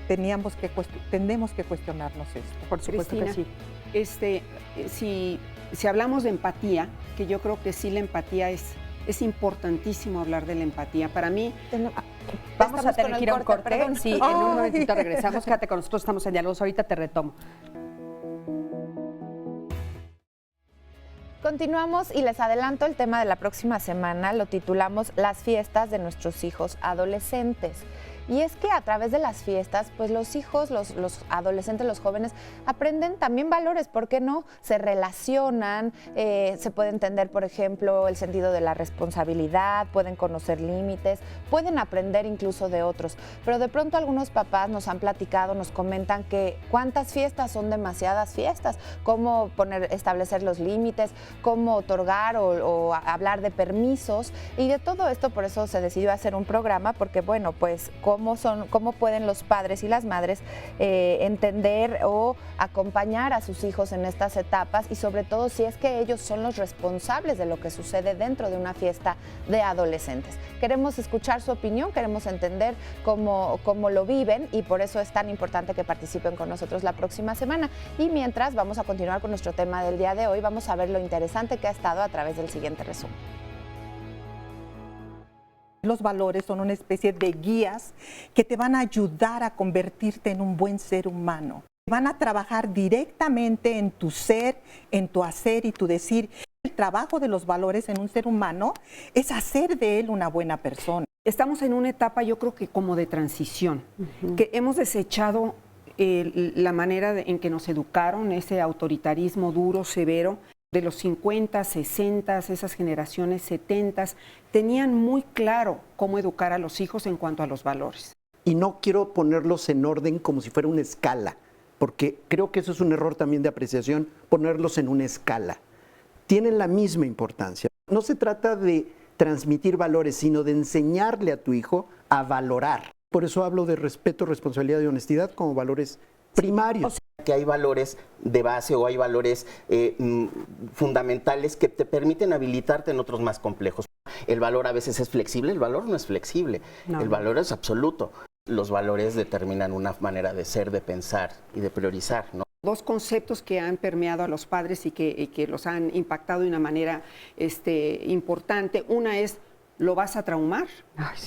tenemos que cuestionarnos esto. Por supuesto Cristina, que sí. Si hablamos de empatía, que yo creo que sí la empatía es importantísimo hablar de la empatía. Para mí, vamos a tener que ir a un corte. Perdón. Sí, en un momentito regresamos. Quédate con nosotros, estamos en Diálogos. Ahorita te retomo. Continuamos y les adelanto el tema de la próxima semana, lo titulamos Las fiestas de nuestros hijos adolescentes. Y es que a través de las fiestas, pues los hijos, los adolescentes, los jóvenes, aprenden también valores, ¿por qué no? Se relacionan, se puede entender, por ejemplo, el sentido de la responsabilidad, pueden conocer límites, pueden aprender incluso de otros. Pero de pronto algunos papás nos han platicado, nos comentan que cuántas fiestas son demasiadas fiestas, cómo establecer los límites, cómo otorgar o hablar de permisos. Y de todo esto, por eso se decidió hacer un programa, porque bueno, pues como cómo pueden los padres y las madres entender o acompañar a sus hijos en estas etapas y sobre todo si es que ellos son los responsables de lo que sucede dentro de una fiesta de adolescentes. Queremos escuchar su opinión, queremos entender cómo lo viven y por eso es tan importante que participen con nosotros la próxima semana. Y mientras vamos a continuar con nuestro tema del día de hoy, vamos a ver lo interesante que ha estado a través del siguiente resumen. Los valores son una especie de guías que te van a ayudar a convertirte en un buen ser humano. Van a trabajar directamente en tu ser, en tu hacer y tu decir. El trabajo de los valores en un ser humano es hacer de él una buena persona. Estamos en una etapa, yo creo que como de transición, que hemos desechado la manera en que nos educaron, ese autoritarismo duro, severo, de los 50, 60, esas generaciones 70, tenían muy claro cómo educar a los hijos en cuanto a los valores. Y no quiero ponerlos en orden como si fuera una escala, porque creo que eso es un error también de apreciación, ponerlos en una escala. Tienen la misma importancia. No se trata de transmitir valores, sino de enseñarle a tu hijo a valorar. Por eso hablo de respeto, responsabilidad y honestidad como valores primarios. Que hay valores de base o hay valores fundamentales que te permiten habilitarte en otros más complejos. El valor a veces es flexible, el valor no es flexible, el valor es absoluto. Los valores determinan una manera de ser, de pensar y de priorizar, ¿no? Dos conceptos que han permeado a los padres y que los han impactado de una manera importante. Una es, lo vas a traumar,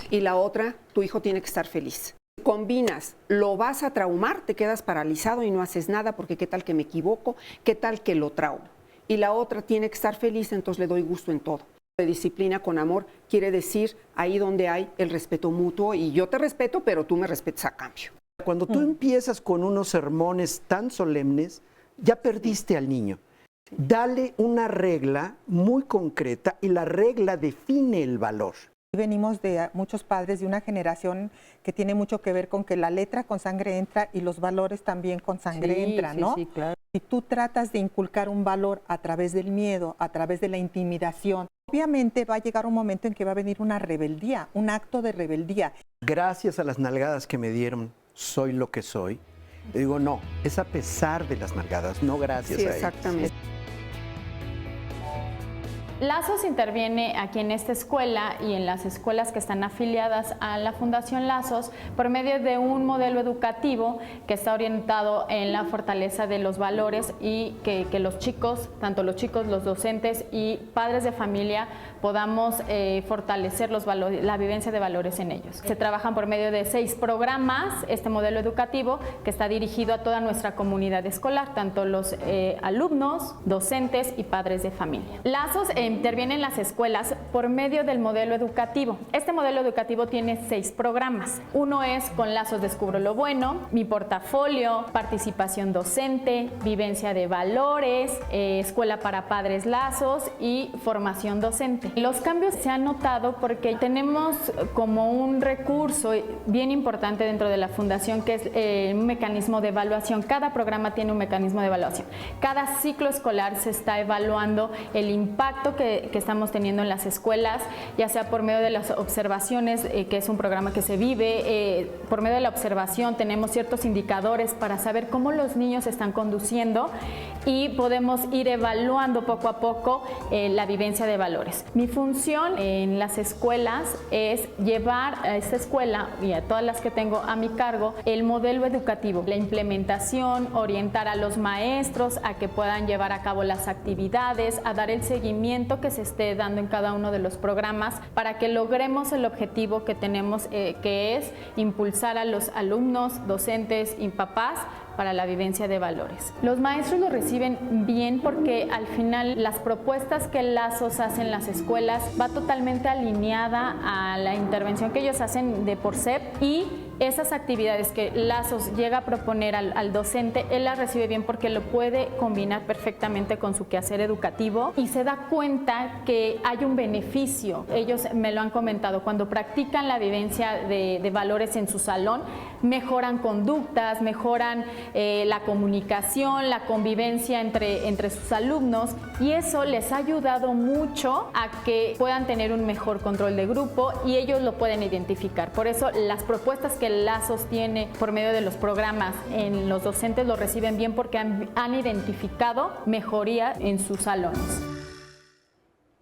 y la otra, tu hijo tiene que estar feliz. Combinas, lo vas a traumar, te quedas paralizado y no haces nada porque qué tal que me equivoco, qué tal que lo traumo. Y la otra tiene que estar feliz, entonces le doy gusto en todo. De disciplina con amor quiere decir ahí donde hay el respeto mutuo y yo te respeto, pero tú me respetas a cambio. Cuando tú empiezas con unos sermones tan solemnes, ya perdiste al niño. Dale una regla muy concreta y la regla define el valor. Venimos de muchos padres de una generación que tiene mucho que ver con que la letra con sangre entra y los valores también con sangre entran, ¿no? Sí, claro. Si tú tratas de inculcar un valor a través del miedo, a través de la intimidación, obviamente va a llegar un momento en que va a venir una rebeldía, un acto de rebeldía. Gracias a las nalgadas que me dieron, soy lo que soy. Le digo, no, es a pesar de las nalgadas, no gracias a ellas. Exactamente. Lazos interviene aquí en esta escuela y en las escuelas que están afiliadas a la Fundación Lazos por medio de un modelo educativo que está orientado en la fortaleza de los valores y que los chicos, tanto los chicos, los docentes y padres de familia podamos fortalecer los valores, la vivencia de valores en ellos. Se trabajan por medio de 6 programas, este modelo educativo que está dirigido a toda nuestra comunidad escolar, tanto los alumnos, docentes y padres de familia. Lazos interviene en las escuelas por medio del modelo educativo. Este modelo educativo tiene 6 programas. Uno es con Lazos Descubro lo Bueno, Mi Portafolio, Participación Docente, Vivencia de Valores, Escuela para Padres Lazos y Formación Docente. Los cambios se han notado porque tenemos como un recurso bien importante dentro de la fundación que es un mecanismo de evaluación. Cada programa tiene un mecanismo de evaluación. Cada ciclo escolar se está evaluando el impacto que estamos teniendo en las escuelas, ya sea por medio de las observaciones, que es un programa que se vive, por medio de la observación tenemos ciertos indicadores para saber cómo los niños están conduciendo y podemos ir evaluando poco a poco la vivencia de valores. Mi función en las escuelas es llevar a esta escuela y a todas las que tengo a mi cargo el modelo educativo, la implementación, orientar a los maestros a que puedan llevar a cabo las actividades, a dar el seguimiento que se esté dando en cada uno de los programas para que logremos el objetivo que tenemos, que es impulsar a los alumnos, docentes y papás para la vivencia de valores. Los maestros lo reciben bien porque al final las propuestas que Lazos hace en las escuelas va totalmente alineada a la intervención que ellos hacen de Porcep y esas actividades que Lazos llega a proponer al docente, él las recibe bien porque lo puede combinar perfectamente con su quehacer educativo y se da cuenta que hay un beneficio. Ellos me lo han comentado, cuando practican la vivencia de valores en su salón, mejoran conductas, mejoran la comunicación, la convivencia entre sus alumnos, y eso les ha ayudado mucho a que puedan tener un mejor control de grupo y ellos lo pueden identificar. Por eso las propuestas que Lazos tiene por medio de los programas en los docentes lo reciben bien porque han identificado mejoría en sus salones.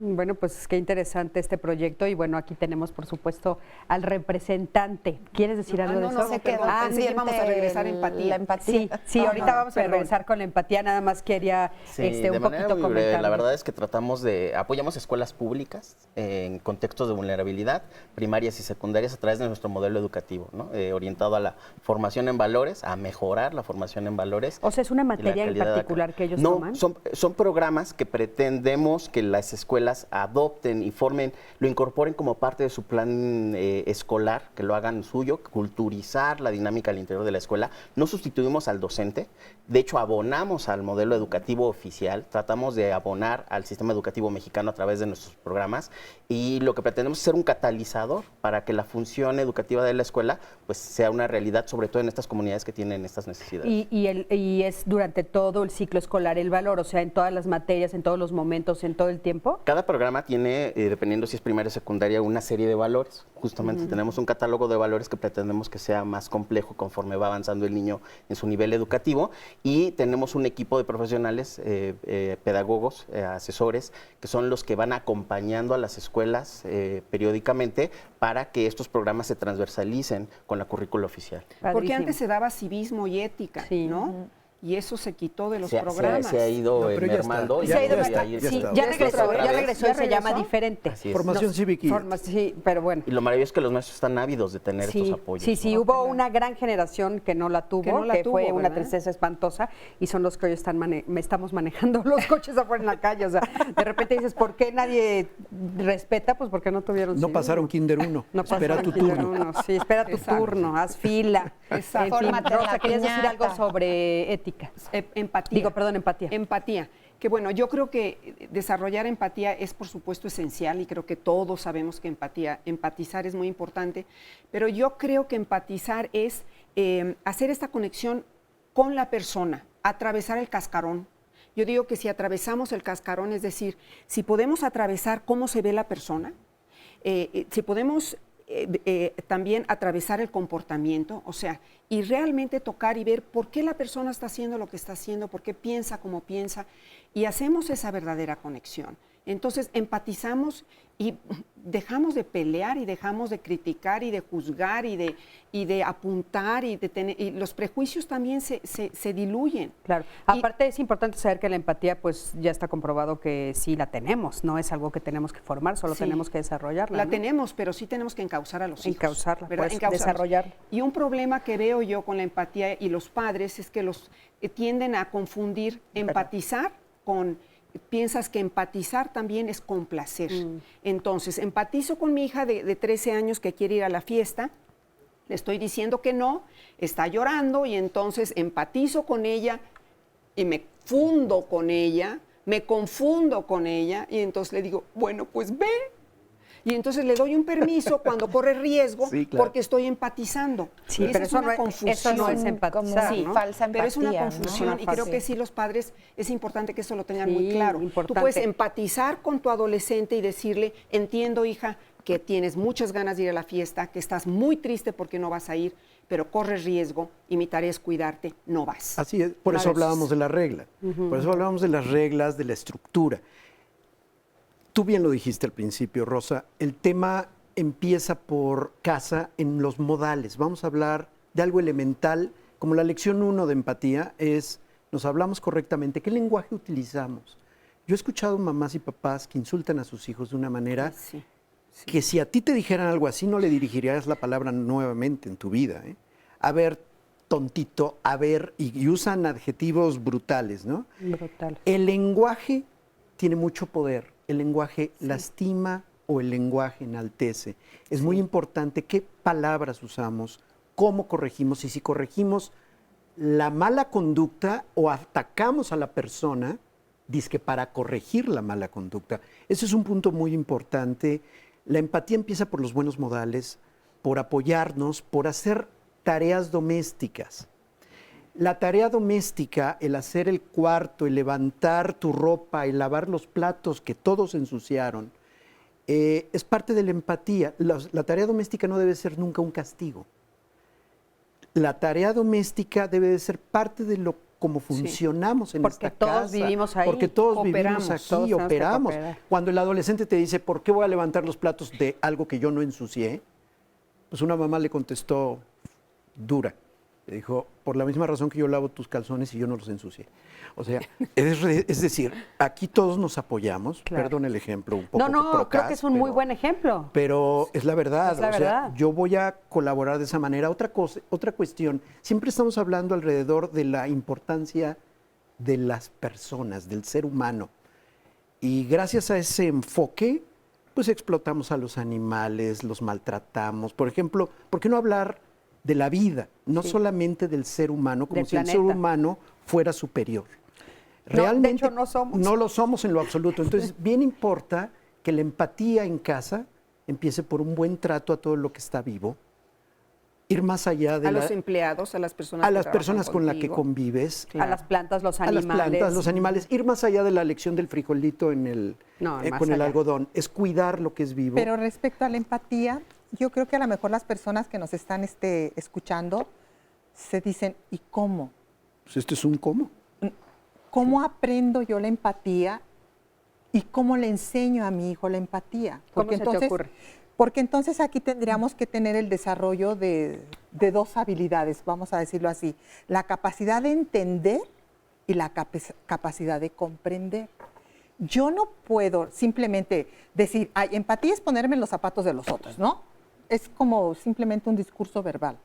Bueno, pues qué interesante este proyecto y bueno, aquí tenemos por supuesto al representante. ¿Quieres decir algo de eso? No se quedó pendiente, vamos a regresar a empatía. La empatía. Sí, ahorita vamos a regresar con la empatía, nada más quería un poquito comentar. La verdad es que apoyamos escuelas públicas en contextos de vulnerabilidad, primarias y secundarias a través de nuestro modelo educativo, ¿no? Orientado a la formación en valores, a mejorar la formación en valores. O sea, ¿es una materia en particular que ellos toman? No, son programas que pretendemos que las escuelas adopten y lo incorporen como parte de su plan escolar, que lo hagan suyo, culturizar la dinámica al interior de la escuela. No sustituimos al docente, de hecho abonamos al modelo educativo oficial, tratamos de abonar al sistema educativo mexicano a través de nuestros programas y lo que pretendemos es ser un catalizador para que la función educativa de la escuela pues sea una realidad, sobre todo en estas comunidades que tienen estas necesidades. Y es durante todo el ciclo escolar el valor, o sea, en todas las materias, en todos los momentos, en todo el tiempo. Cada programa tiene, dependiendo si es primaria o secundaria, una serie de valores. Justamente tenemos un catálogo de valores que pretendemos que sea más complejo conforme va avanzando el niño en su nivel educativo y tenemos un equipo de profesionales, pedagogos, asesores, que son los que van acompañando a las escuelas periódicamente para que estos programas se transversalicen con la currícula oficial. Porque antes se daba civismo y ética, ¿no? Y eso se quitó de los programas. Se ha ido mermando. Ya regresó y se llama diferente. Formación cívica. Sí, pero bueno. Y lo maravilloso es que los maestros están ávidos de tener estos apoyos. Sí, hubo una gran generación que no la tuvo, que fue una tristeza espantosa, y son los que hoy estamos manejando los coches afuera en la calle. O sea, de repente dices, ¿por qué nadie respeta? Pues porque no tuvieron No pasaron Kinder 1. Espera tu turno. Sí, espera tu turno, haz fila. Exacto. En fin, Rosa, ¿querías decir algo sobre ética? Empatía. Empatía. Empatía. Que bueno, yo creo que desarrollar empatía es por supuesto esencial y creo que todos sabemos que empatizar es muy importante, pero yo creo que empatizar es hacer esta conexión con la persona, atravesar el cascarón. Yo digo que si atravesamos el cascarón, es decir, si podemos atravesar cómo se ve la persona, si podemos también atravesar el comportamiento, o sea, y realmente tocar y ver por qué la persona está haciendo lo que está haciendo, por qué piensa como piensa, y hacemos esa verdadera conexión. Entonces empatizamos y dejamos de pelear y dejamos de criticar y de juzgar y de apuntar y los prejuicios también se diluyen. Claro. Aparte es importante saber que la empatía pues ya está comprobado que sí la tenemos, no es algo que tenemos que formar, solo tenemos que desarrollarla. La tenemos, pero sí tenemos que encauzar a los hijos. Encauzarla, pues, desarrollarla. Y un problema que veo yo con la empatía y los padres es que los tienden a confundir empatizar con... Piensas que empatizar también es complacer. Entonces, empatizo con mi hija de 13 años que quiere ir a la fiesta, le estoy diciendo que no, está llorando y entonces empatizo con ella y me fundo con ella, me confundo con ella y entonces le digo, bueno, pues ve. Y entonces le doy un permiso cuando corre riesgo porque estoy empatizando. Sí, pero eso no es empatizar, sí, ¿no? Falsa empatía, pero es una confusión y creo que sí los padres es importante que eso lo tengan muy claro. Tú puedes empatizar con tu adolescente y decirle, entiendo hija que tienes muchas ganas de ir a la fiesta, que estás muy triste porque no vas a ir, pero corres riesgo y mi tarea es cuidarte, no vas. Así es, por eso hablábamos de la regla, por eso hablábamos de las reglas, de la estructura. Tú bien lo dijiste al principio, Rosa, el tema empieza por casa en los modales. Vamos a hablar de algo elemental, como la lección 1 de empatía es, nos hablamos correctamente, ¿qué lenguaje utilizamos? Yo he escuchado mamás y papás que insultan a sus hijos de una manera que si a ti te dijeran algo así, no le dirigirías la palabra nuevamente en tu vida. A ver, tontito, a ver, y usan adjetivos brutales, ¿no? Brutales. El lenguaje tiene mucho poder. El lenguaje lastima o el lenguaje enaltece. Es muy importante qué palabras usamos, cómo corregimos y si corregimos la mala conducta o atacamos a la persona, dizque para corregir la mala conducta. Ese es un punto muy importante. La empatía empieza por los buenos modales, por apoyarnos, por hacer tareas domésticas. La tarea doméstica, el hacer el cuarto, el levantar tu ropa, el lavar los platos que todos ensuciaron, es parte de la empatía. La tarea doméstica no debe ser nunca un castigo. La tarea doméstica debe de ser parte de lo como funcionamos en esta casa. Porque todos vivimos ahí, porque todos vivimos todos aquí, tenemos que operamos. cooperar. Cuando el adolescente te dice, ¿por qué voy a levantar los platos de algo que yo no ensucié? Pues una mamá le contestó dura. Le dijo, por la misma razón que yo lavo tus calzones y yo no los ensucié. O sea, es decir, aquí todos nos apoyamos. Claro. Perdón el ejemplo un poco No, creo procaz, que es un muy buen ejemplo. pero es la verdad. Es la o sea, verdad. yo voy a colaborar de esa manera. Otra cuestión, siempre estamos hablando alrededor de la importancia de las personas, del ser humano. Y gracias a ese enfoque, pues explotamos a los animales, los maltratamos. Por ejemplo, ¿por qué no hablar de la vida? No solamente del ser humano, como Del si el ser planeta. humano fuera superior. No, Realmente de hecho, no somos. No lo somos en lo absoluto. Entonces, bien importa que la empatía en casa empiece por un buen trato a todo lo que está vivo, ir más allá de A los empleados, a las personas a que las trabajan personas con las que contigo. convives, A las plantas, los a animales. las plantas, los animales, ir más allá de la lección del frijolito en el, No, más con el allá. algodón, es cuidar lo que es vivo. Pero respecto a la empatía, yo creo que a lo mejor las personas que nos están escuchando se dicen, ¿y cómo? Pues esto es un cómo. ¿Cómo aprendo yo la empatía y cómo le enseño a mi hijo la empatía? ¿Cómo se te ocurre? Porque entonces aquí tendríamos que tener el desarrollo de dos habilidades, vamos a decirlo así, la capacidad de entender y la capacidad de comprender. Yo no puedo simplemente decir, ay, empatía es ponerme en los zapatos de los otros, ¿no? Es como simplemente un discurso verbal,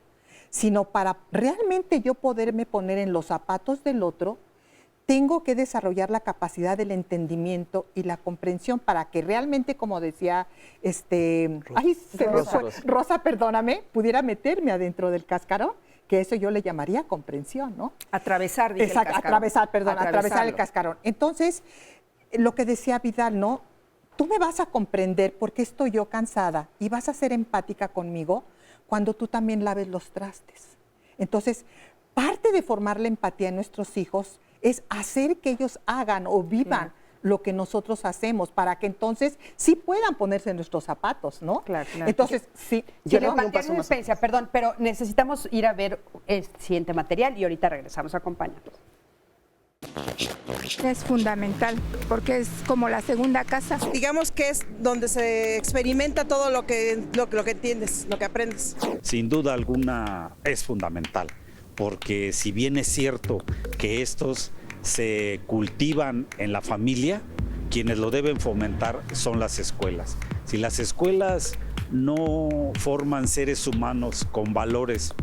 sino para realmente yo poderme poner en los zapatos del otro, tengo que desarrollar la capacidad del entendimiento y la comprensión para que realmente, como decía Rosa, perdóname, pudiera meterme adentro del cascarón, que eso yo le llamaría comprensión, ¿no? Atravesar, dije, Exacto, el cascarón. atravesar el cascarón. Entonces, lo que decía Vidal, ¿no? Tú me vas a comprender por qué estoy yo cansada y vas a ser empática conmigo cuando tú también laves los trastes. Entonces, parte de formar la empatía en nuestros hijos es hacer que ellos hagan o vivan lo que nosotros hacemos para que entonces sí puedan ponerse en nuestros zapatos, ¿no? Claro. Entonces, sí. Yo le perdón, pero necesitamos ir a ver el siguiente material y ahorita regresamos. Acompáñanos. Es fundamental porque es como la segunda casa. Digamos que es donde se experimenta todo lo que entiendes, lo que aprendes. Sin duda alguna es fundamental, porque si bien es cierto que estos se cultivan en la familia, quienes lo deben fomentar son las escuelas. Si las escuelas no forman seres humanos con valores,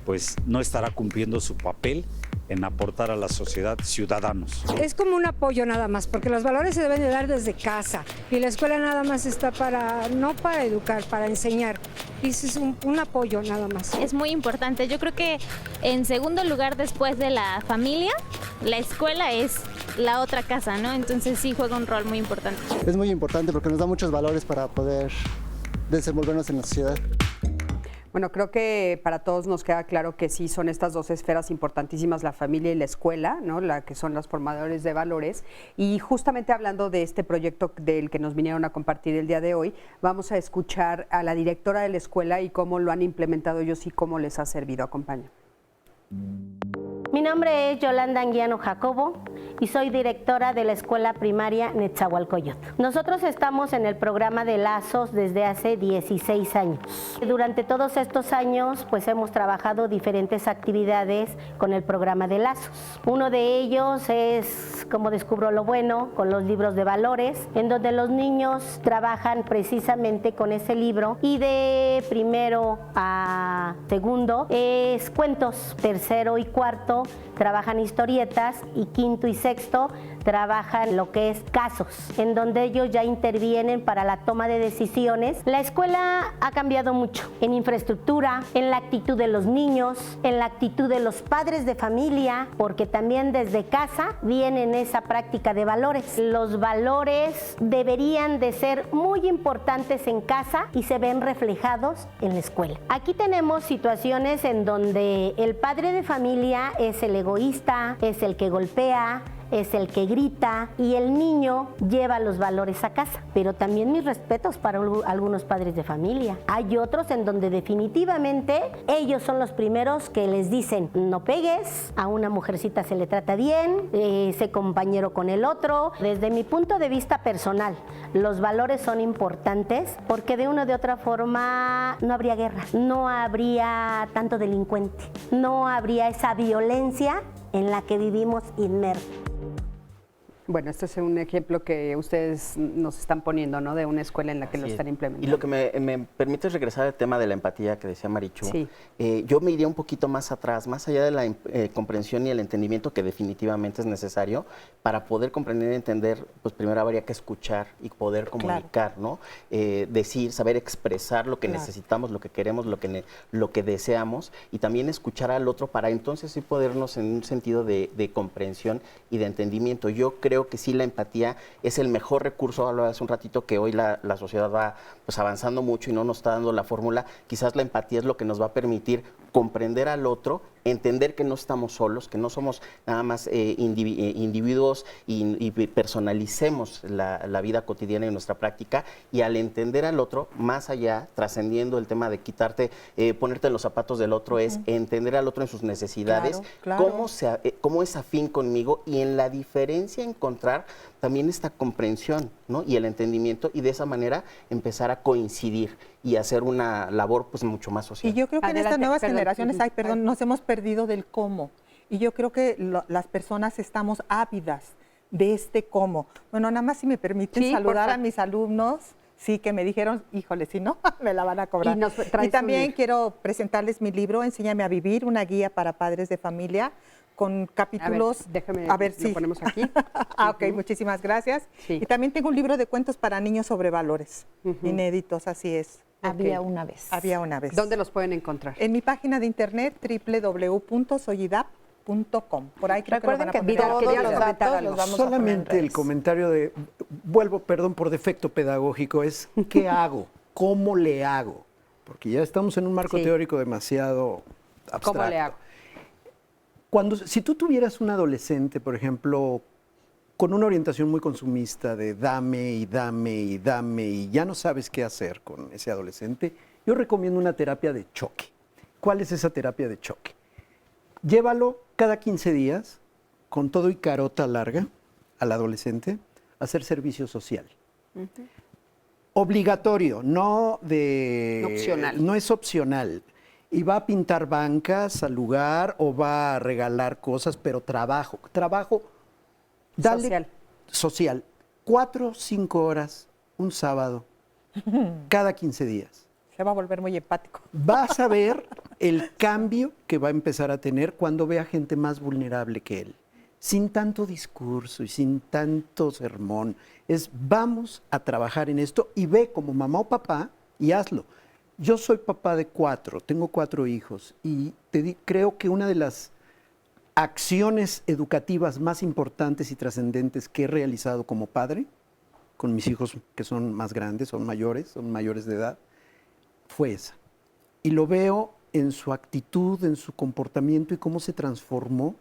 pues no estará cumpliendo su papel en aportar a la sociedad ciudadanos. Es como un apoyo nada más, porque los valores se deben de dar desde casa y la escuela nada más está no para educar, para enseñar. Y es un apoyo nada más. Es muy importante. Yo creo que en segundo lugar, después de la familia, la escuela es la otra casa, ¿no? Entonces sí juega un rol muy importante. Es muy importante porque nos da muchos valores para poder desenvolvernos en la sociedad. Bueno, creo que para todos nos queda claro que sí son estas dos esferas importantísimas, la familia y la escuela, ¿no? La que son los formadores de valores. Y justamente hablando de este proyecto del que nos vinieron a compartir el día de hoy, vamos a escuchar a la directora de la escuela y cómo lo han implementado ellos y cómo les ha servido. Acompaña. Mi nombre es Yolanda Anguiano Jacobo y soy directora de la Escuela Primaria Netzahualcoyotl. Nosotros estamos en el programa de Lazos desde hace 16 años. Durante todos estos años, pues hemos trabajado diferentes actividades con el programa de Lazos. Uno de ellos es Cómo descubro lo bueno, con los libros de valores, en donde los niños trabajan precisamente con ese libro y de primero a segundo es cuentos, tercero y cuarto trabajan historietas y quinto y sexto trabajan lo que es casos, en donde ellos ya intervienen para la toma de decisiones. La escuela ha cambiado mucho en infraestructura, en la actitud de los niños, en la actitud de los padres de familia, porque también desde casa vienen esa práctica de valores. Los valores deberían de ser muy importantes en casa y se ven reflejados en la escuela. Aquí tenemos situaciones en donde el padre de familia es el egoísta, es el que golpea, es el que grita y el niño lleva los valores a casa. Pero también mis respetos para algunos padres de familia. Hay otros en donde definitivamente ellos son los primeros que les dicen no pegues, a una mujercita se le trata bien, sé compañero con el otro. Desde mi punto de vista personal, los valores son importantes porque de una u otra forma no habría guerra, no habría tanto delincuente, no habría esa violencia en la que vivimos inmersos. Bueno, este es un ejemplo que ustedes nos están poniendo, ¿no? De una escuela en la que lo están implementando. Y lo que me permite es regresar al tema de la empatía que decía Marichu. Sí. Yo me iría un poquito más atrás, más allá de la comprensión y el entendimiento que definitivamente es necesario para poder comprender y entender, pues primero habría que escuchar y poder comunicar, ¿no? Decir, saber expresar lo que necesitamos, lo que queremos, lo que deseamos y también escuchar al otro para entonces sí podernos en un sentido de comprensión y de entendimiento. Yo creo que sí la empatía es el mejor recurso. Hablaba hace un ratito que hoy la sociedad va pues avanzando mucho y no nos está dando la fórmula. Quizás la empatía es lo que nos va a permitir comprender al otro, entender que no estamos solos, que no somos nada más individuos y personalicemos la vida cotidiana y nuestra práctica, y al entender al otro, más allá, trascendiendo el tema de quitarte, ponerte en los zapatos del otro, es entender al otro en sus necesidades, cómo es afín conmigo y en la diferencia encontrar también esta comprensión, ¿no? Y el entendimiento, y de esa manera empezar a coincidir y hacer una labor pues mucho más social. Y yo creo que en estas nuevas generaciones, nos hemos perdido del cómo. Y yo creo que las personas estamos ávidas de este cómo. Bueno, nada más si me permiten saludar a mis alumnos, sí, que me dijeron, híjole, si no, me la van a cobrar. Y también quiero presentarles mi libro, Enséñame a Vivir, una guía para padres de familia, con capítulos. A ver si lo ponemos aquí. Ok, muchísimas gracias. Sí. Y también tengo un libro de cuentos para niños sobre valores, inéditos, así es. Había una vez. Había una vez. ¿Dónde los pueden encontrar? En mi página de internet www.soyidap.com. Por ahí creo Recuerden que solamente el comentario de, vuelvo, perdón por defecto pedagógico, es ¿qué hago? ¿Cómo le hago? Porque ya estamos en un marco teórico demasiado abstracto. ¿Cómo le hago? Si tú tuvieras un adolescente, por ejemplo, con una orientación muy consumista de dame y dame y dame y ya no sabes qué hacer con ese adolescente, yo recomiendo una terapia de choque. ¿Cuál es esa terapia de choque? Llévalo cada 15 días, con todo y carota larga, al adolescente, a hacer servicio social. Obligatorio, no opcional. No es opcional. Y va a pintar bancas al lugar o va a regalar cosas, pero trabajo, dale, social. 4 o 5 horas, un sábado, cada 15 días. Se va a volver muy empático. Vas a ver el cambio que va a empezar a tener cuando vea gente más vulnerable que él. Sin tanto discurso y sin tanto sermón. Vamos a trabajar en esto y ve como mamá o papá y hazlo. Yo soy papá de 4, tengo 4 hijos y creo que una de las acciones educativas más importantes y trascendentes que he realizado como padre, con mis hijos que son más grandes, son mayores de edad, fue esa. Y lo veo en su actitud, en su comportamiento y cómo se transformó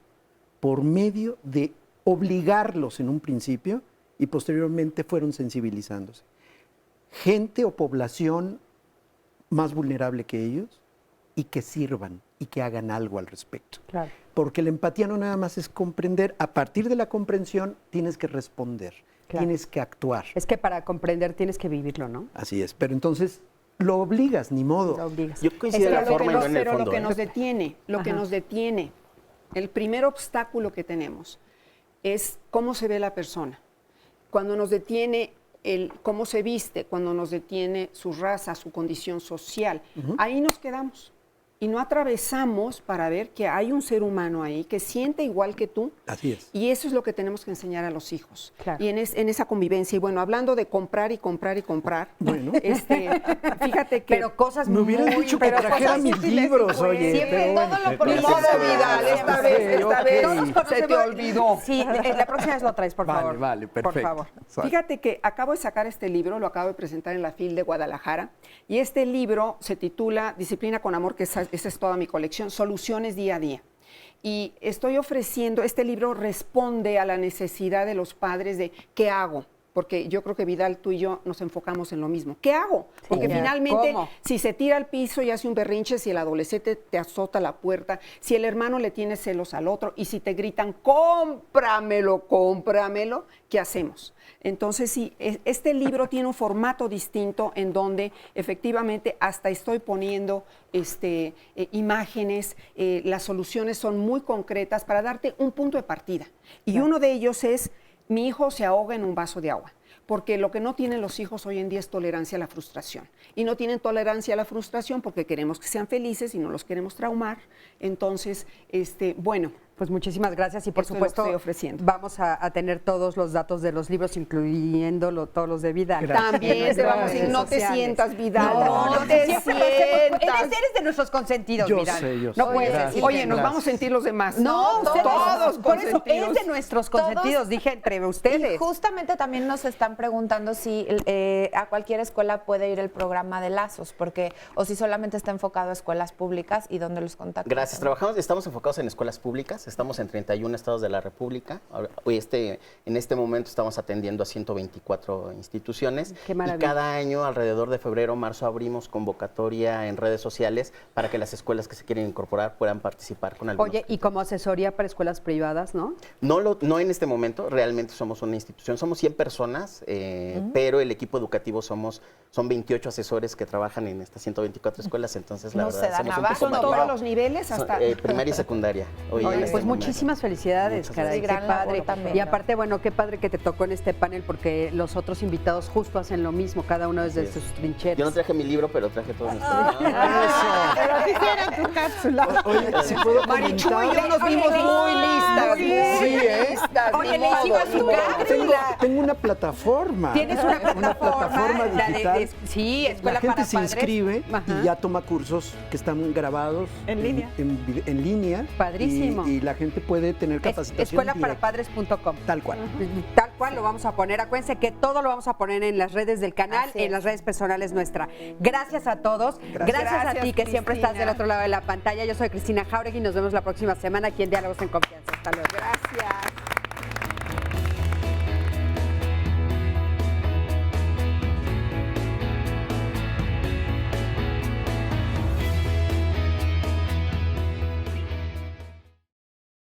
por medio de obligarlos en un principio y posteriormente fueron sensibilizándose. Gente o población más vulnerable que ellos y que sirvan y que hagan algo al respecto. Claro. Porque la empatía no nada más es comprender, a partir de la comprensión tienes que responder, tienes que actuar. Es que para comprender tienes que vivirlo, ¿no? Así es, pero entonces lo obligas, ni modo. Lo obligas. Yo coincido en la forma y no en el fondo. Pero lo que nos detiene, el primer obstáculo que tenemos es cómo se ve la persona. Cuando nos detiene cómo se viste, cuando nos detiene su raza, su condición social, ahí nos quedamos. y no atravesamos para ver que hay un ser humano ahí que siente igual que tú. Así es. Y eso es lo que tenemos que enseñar a los hijos. Claro. Y en esa convivencia. Y bueno, hablando de comprar y comprar y comprar, bueno. Fíjate que... Pero cosas me hubieran muy... dicho que trajera mis libros, oye. Siempre pero todo lo Ni modo, Vidal, esta vez se te olvidó. Sí, la próxima vez lo traes, por favor. Vale, perfecto. Por favor. Fíjate que acabo de sacar este libro, lo acabo de presentar en la FIL de Guadalajara, y este libro se titula Disciplina con Amor, que esa es toda mi colección, Soluciones Día a Día. Y estoy ofreciendo, este libro responde a la necesidad de los padres de ¿qué hago? Porque yo creo que Vidal, tú y yo nos enfocamos en lo mismo. ¿Qué hago? Porque finalmente, si se tira al piso y hace un berrinche, si el adolescente te azota la puerta, si el hermano le tiene celos al otro y si te gritan, cómpramelo, cómpramelo, ¿qué hacemos? Entonces, sí, este libro tiene un formato distinto en donde efectivamente hasta estoy poniendo imágenes, las soluciones son muy concretas para darte un punto de partida. Y uno de ellos es, mi hijo se ahoga en un vaso de agua. Porque lo que no tienen los hijos hoy en día es tolerancia a la frustración. Y no tienen tolerancia a la frustración porque queremos que sean felices y no los queremos traumar. Entonces, bueno. Pues muchísimas gracias y por supuesto estoy ofreciendo. Vamos a tener todos los datos de los libros, incluyendo todos los de Vidal. También te vamos a decir, no te sientas, Vidal. No te sientas. Eres de nuestros consentidos, Vidal. Yo no sé. puedes Gracias. decir. Oye, nos vamos a sentir los demás. No, todos por eso consentidos. es de nuestros consentidos, dije entre ustedes. Y justamente también nos están preguntando si a cualquier escuela puede ir el programa de Lazos, porque o si solamente está enfocado a escuelas públicas y dónde los contactan. Gracias. Estamos enfocados en escuelas públicas, estamos en 31 estados de la República. En este momento estamos atendiendo a 124 instituciones. Qué maravilla. Y cada año, alrededor de febrero o marzo, abrimos convocatoria en redes sociales para que las escuelas que se quieren incorporar puedan participar con algunos. Oye, y como asesoría para escuelas privadas, ¿no? No en este momento, realmente somos una institución, somos 100 personas, pero el equipo educativo son 28 asesores que trabajan en estas 124 escuelas, entonces la verdad somos un poco ¿Son más todos largo. los niveles hasta...? Primaria y secundaria. Oye, pues muchísimas felicidades, caray, qué padre. Y aparte, bueno, qué padre que te tocó en este panel porque los otros invitados justo hacen lo mismo, cada uno desde sus trincheras. Yo no traje mi libro, pero traje todos mis Pero quisiera tu cápsula. Oye, si puedo Marichu comentar. y yo nos vimos muy listas. Sí, Oye, le hicimos tu cápsula. Tengo una plataforma. Tienes una plataforma digital. sí, escuela La gente para se padres. inscribe Ajá. y ya toma cursos que están grabados En línea. En línea. Padrísimo. Y la gente puede tener capacitación Escuelaparapadres.com. Tal cual. Tal cual lo vamos a poner. Acuérdense que todo lo vamos a poner en las redes del canal, en las redes personales nuestra. Gracias a todos. Gracias a ti que siempre estás del otro lado de la pantalla. Yo soy Cristina Jauregui y nos vemos la próxima semana aquí en Diálogos en Confianza. Hasta luego. Gracias.